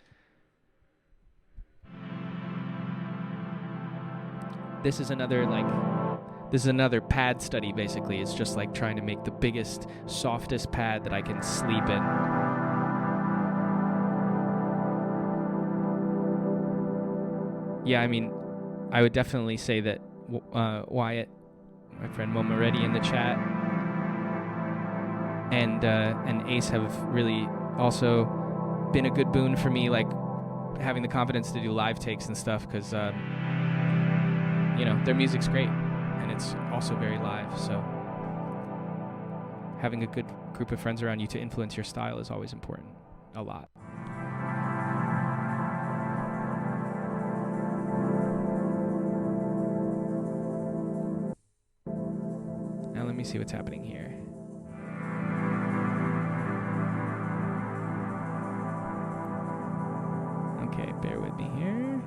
This is another pad study, basically. It's just like trying to make the biggest, softest pad that I can sleep in. Yeah, I mean, I would definitely say that Wyatt, my friend Momoretti in the chat, and Ace have really also been a good boon for me, like having the confidence to do live takes and stuff, because you know, their music's great and it's also very live. So having a good group of friends around you to influence your style is always important, a lot. Now let me see what's happening here. Okay, bear with me here.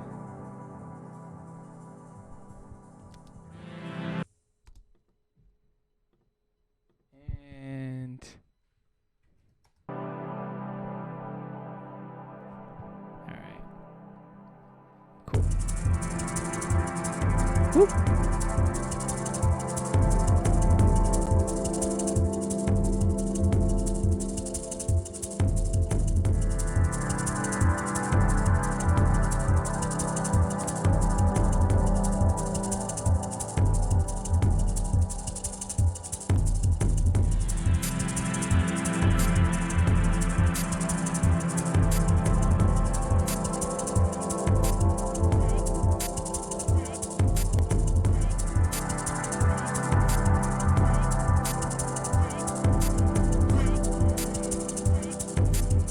And all right. Cool. Woo.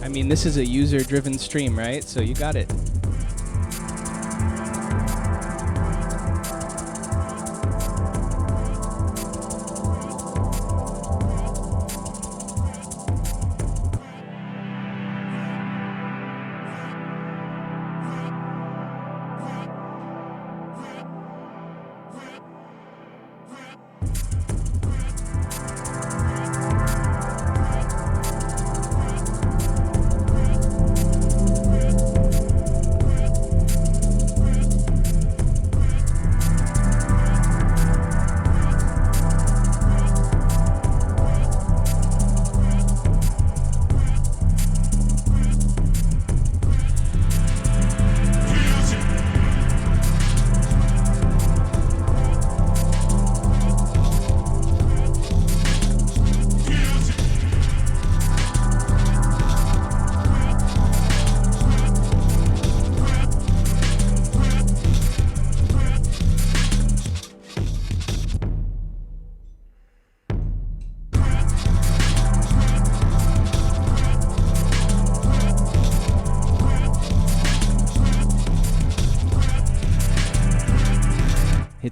I mean, this is a user-driven stream, right? So you got it.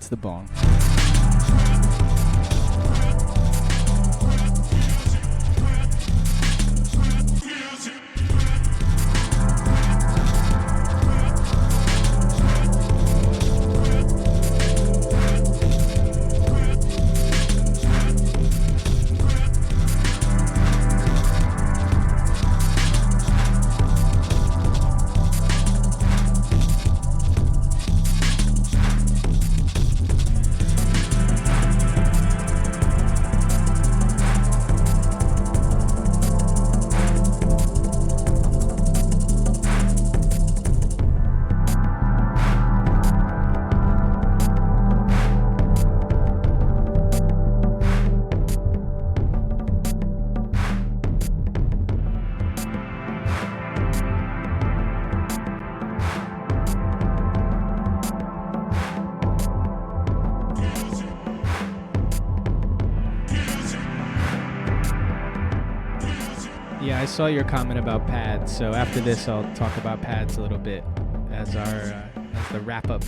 hits the bong. Yeah, I saw your comment about pads, so after this I'll talk about pads a little bit as as the wrap up.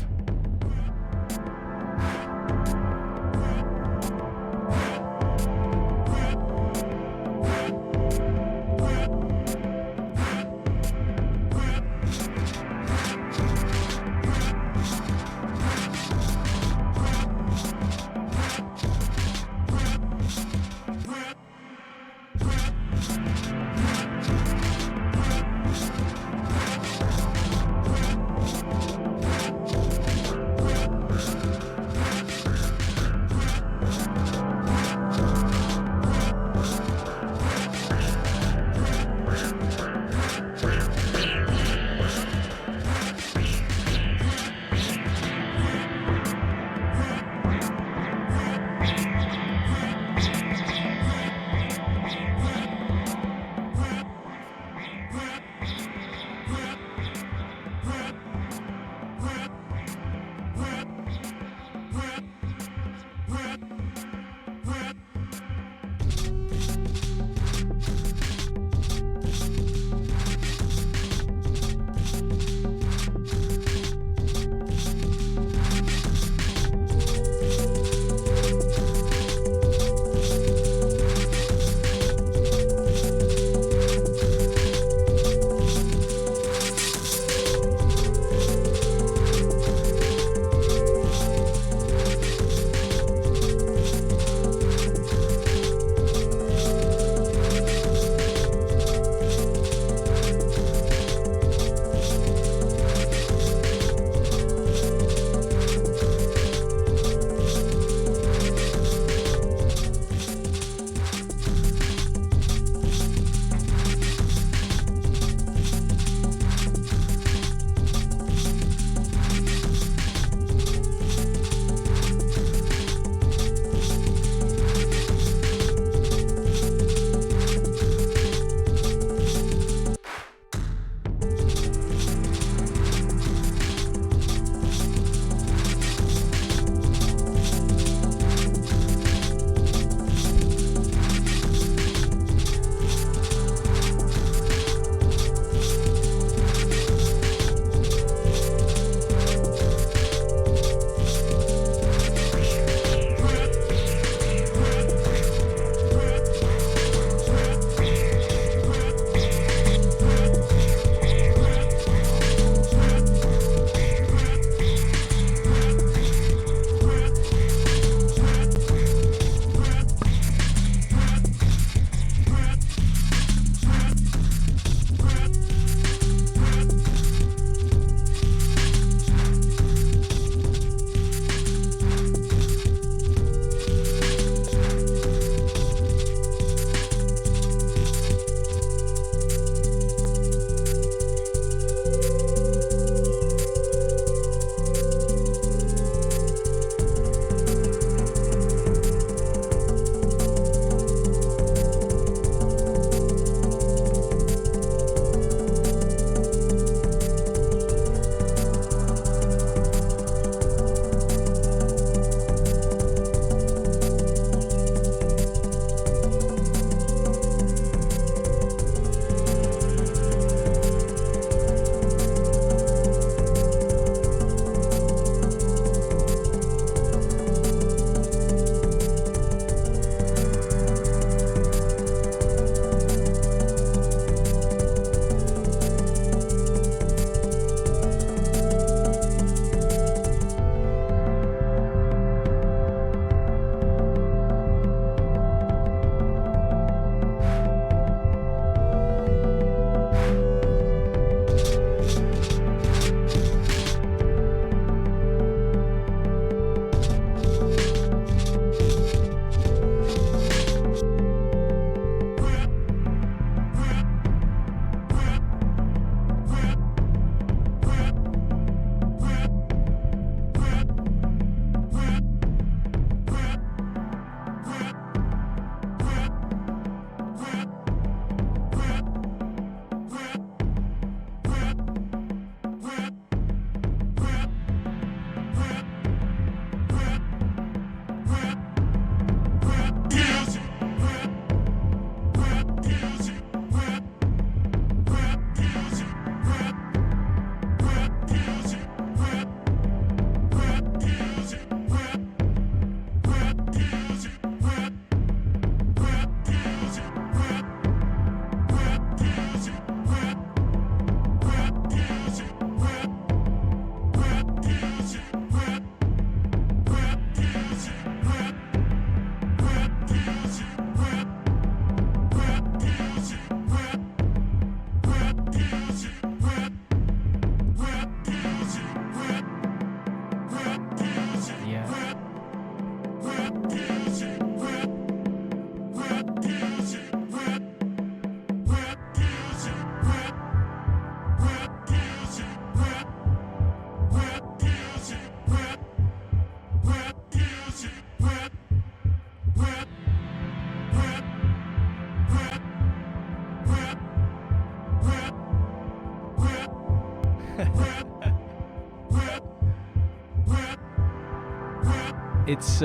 It's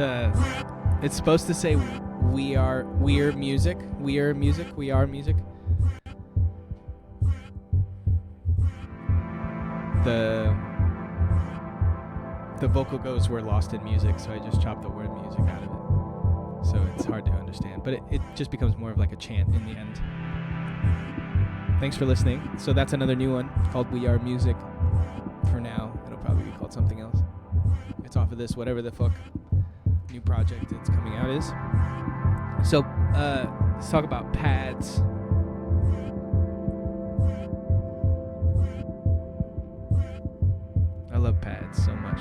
supposed to say we're music. We are music. We are music. The vocal goes, we're lost in music, so I just chopped the word music out of it. So it's hard to understand, but it just becomes more of like a chant in the end. Thanks for listening. So that's another new one called We Are Music. For now, it'll probably be called something else. It's off of this, whatever the fuck new project it's coming out is. So let's talk about pads. I love pads so much.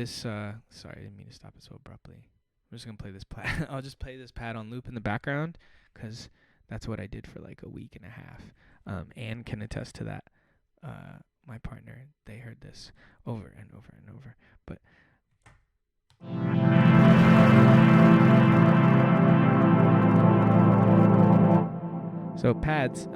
Sorry, I didn't mean to stop it so abruptly. I'm just gonna play this pad. I'll just play this pad on loop in the background, because that's what I did for like a week and a half. Anne can attest to that. My partner, they heard this over and over and over. But so pads.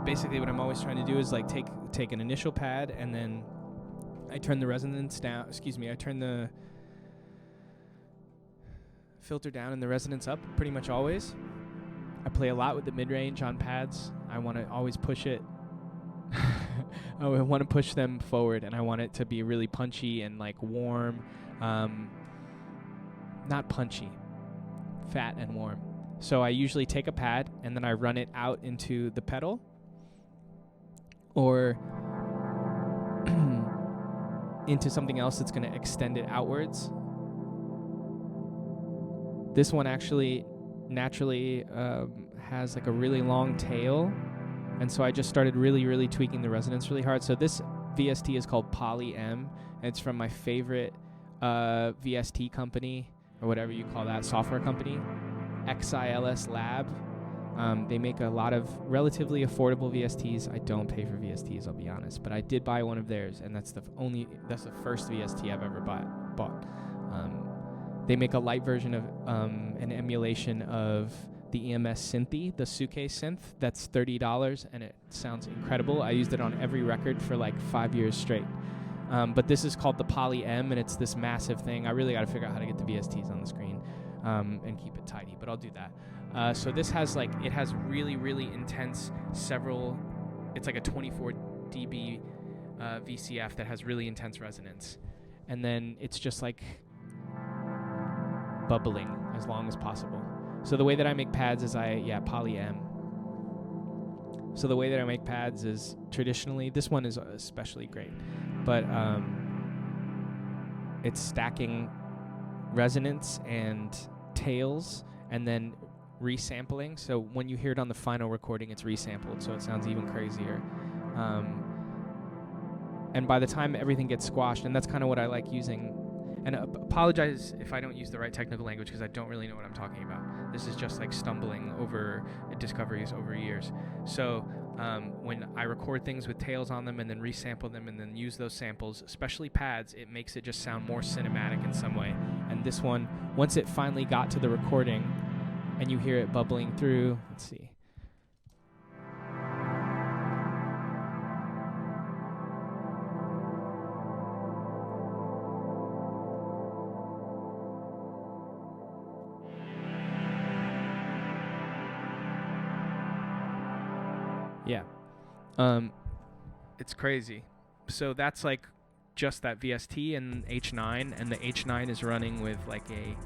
Basically what I'm always trying to do is like take an initial pad, and then I turn the resonance down. I turn the filter down and the resonance up pretty much always. I play a lot with the mid-range on pads. I want to always push it. I want to push them forward, and I want it to be really punchy and like warm. Not punchy, fat and warm. So I usually take a pad and then I run it out into the pedal, or into something else that's going to extend it outwards. This one actually naturally has like a really long tail, and so I just started really tweaking the resonance really hard. So this VST is called Poly M, and it's from my favorite VST company, or whatever you call that software company, XILS Lab. They make a lot of relatively affordable VSTs. I don't pay for VSTs, I'll be honest, but I did buy one of theirs, and that's the first VST I've ever bought. They make a light version of an emulation of the EMS Synthy, the Suke synth. That's $30, and it sounds incredible. I used it on every record for like 5 years straight. But this is called the Poly M, and it's this massive thing. I really got to figure out how to get the VSTs on the screen and keep it tidy, but I'll do that. So this has it has really intense it's like a 24 dB VCF that has really intense resonance. And then it's just like bubbling as long as possible. So the way that I make pads is Poly M. So the way that I make pads is traditionally, this one is especially great, but it's stacking resonance and tails and then resampling. So when you hear it on the final recording, it's resampled, so it sounds even crazier. And by the time everything gets squashed, and that's kind of what I like using. And apologize if I don't use the right technical language, because I don't really know what I'm talking about. This is just like stumbling over discoveries over years. So when I record things with tails on them and then resample them and then use those samples, especially pads, it makes it just sound more cinematic in some way. And this one, once it finally got to the recording and you hear it bubbling through, let's see. Yeah. It's crazy. So that's like just that VST and H9, and the H9 is running with like a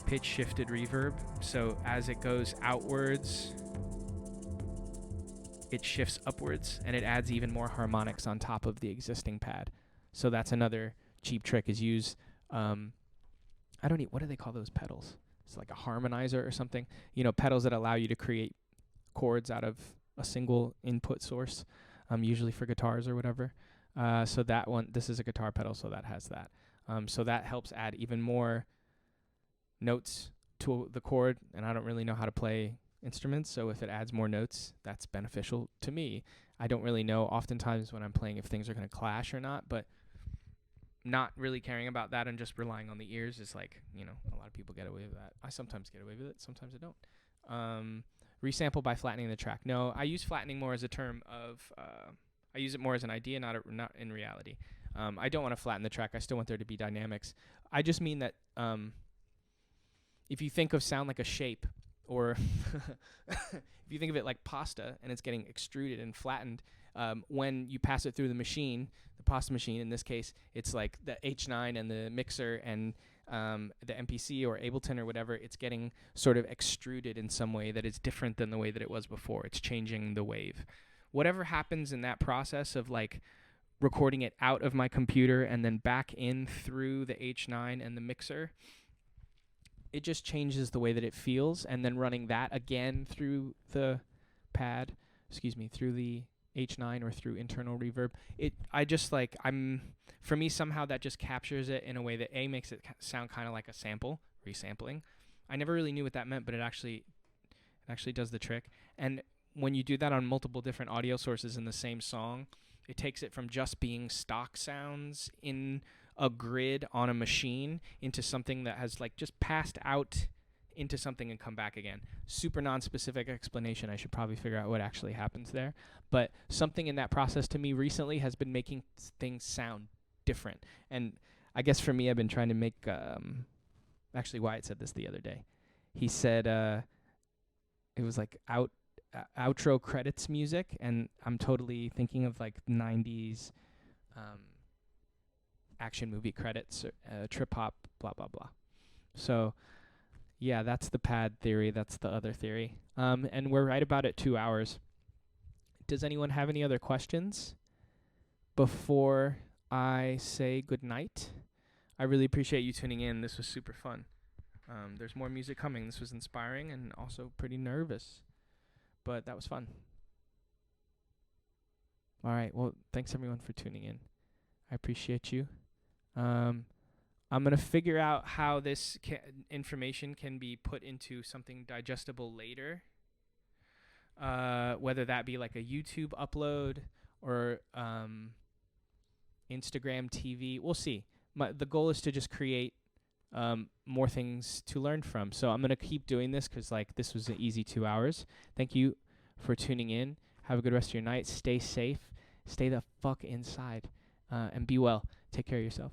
pitch shifted reverb. So as it goes outwards, it shifts upwards, and it adds even more harmonics on top of the existing pad. So that's another cheap trick, is use what do they call those pedals? It's like a harmonizer or something. Pedals that allow you to create chords out of a single input source, usually for guitars or whatever. So that one, this is a guitar pedal, so that has that. So that helps add even more notes to the chord, and I don't really know how to play instruments, so if it adds more notes, that's beneficial to me. I don't really know oftentimes when I'm playing if things are going to clash or not, but not really caring about that and just relying on the ears is like, a lot of people get away with that. I sometimes get away with it, sometimes I don't. Resample by flattening the track. No, I use flattening more as a term of I use it more as an idea, not in reality. I don't want to flatten the track. I still want there to be dynamics. I just mean that if you think of sound like a shape, or if you think of it like pasta and it's getting extruded and flattened, when you pass it through the machine, the pasta machine in this case, it's like the H9 and the mixer and the MPC or Ableton or whatever, it's getting sort of extruded in some way that is different than the way that it was before. It's changing the wave. Whatever happens in that process of like recording it out of my computer and then back in through the H9 and the mixer, it just changes the way that it feels. And then running that again through the through the H9 or through internal reverb, for me, somehow that just captures it in a way that makes it sound kind of like a sample, resampling. I never really knew what that meant, but it actually does the trick. And when you do that on multiple different audio sources in the same song, it takes it from just being stock sounds in a grid on a machine into something that has like just passed out into something and come back again. Super non-specific explanation. I should probably figure out what actually happens there. But something in that process to me recently has been making things sound different. And I guess for me, I've been trying to make, actually Wyatt said this the other day. He said it was like outro credits music, and I'm totally thinking of like 90s action movie credits, trip hop, blah, blah, blah. So yeah, that's the pad theory. That's the other theory. And we're right about at 2 hours. Does anyone have any other questions before I say goodnight? I really appreciate you tuning in. This was super fun. There's more music coming. This was inspiring and also pretty nervous, but that was fun. All right. Well, thanks everyone for tuning in. I appreciate you. I'm going to figure out how this information can be put into something digestible later, whether that be like a YouTube upload or Instagram TV. We'll see. The goal is to just create more things to learn from. So I'm going to keep doing this because like this was an easy 2 hours. Thank you for tuning in. Have a good rest of your night. Stay safe. Stay the fuck inside. And be well. Take care of yourself.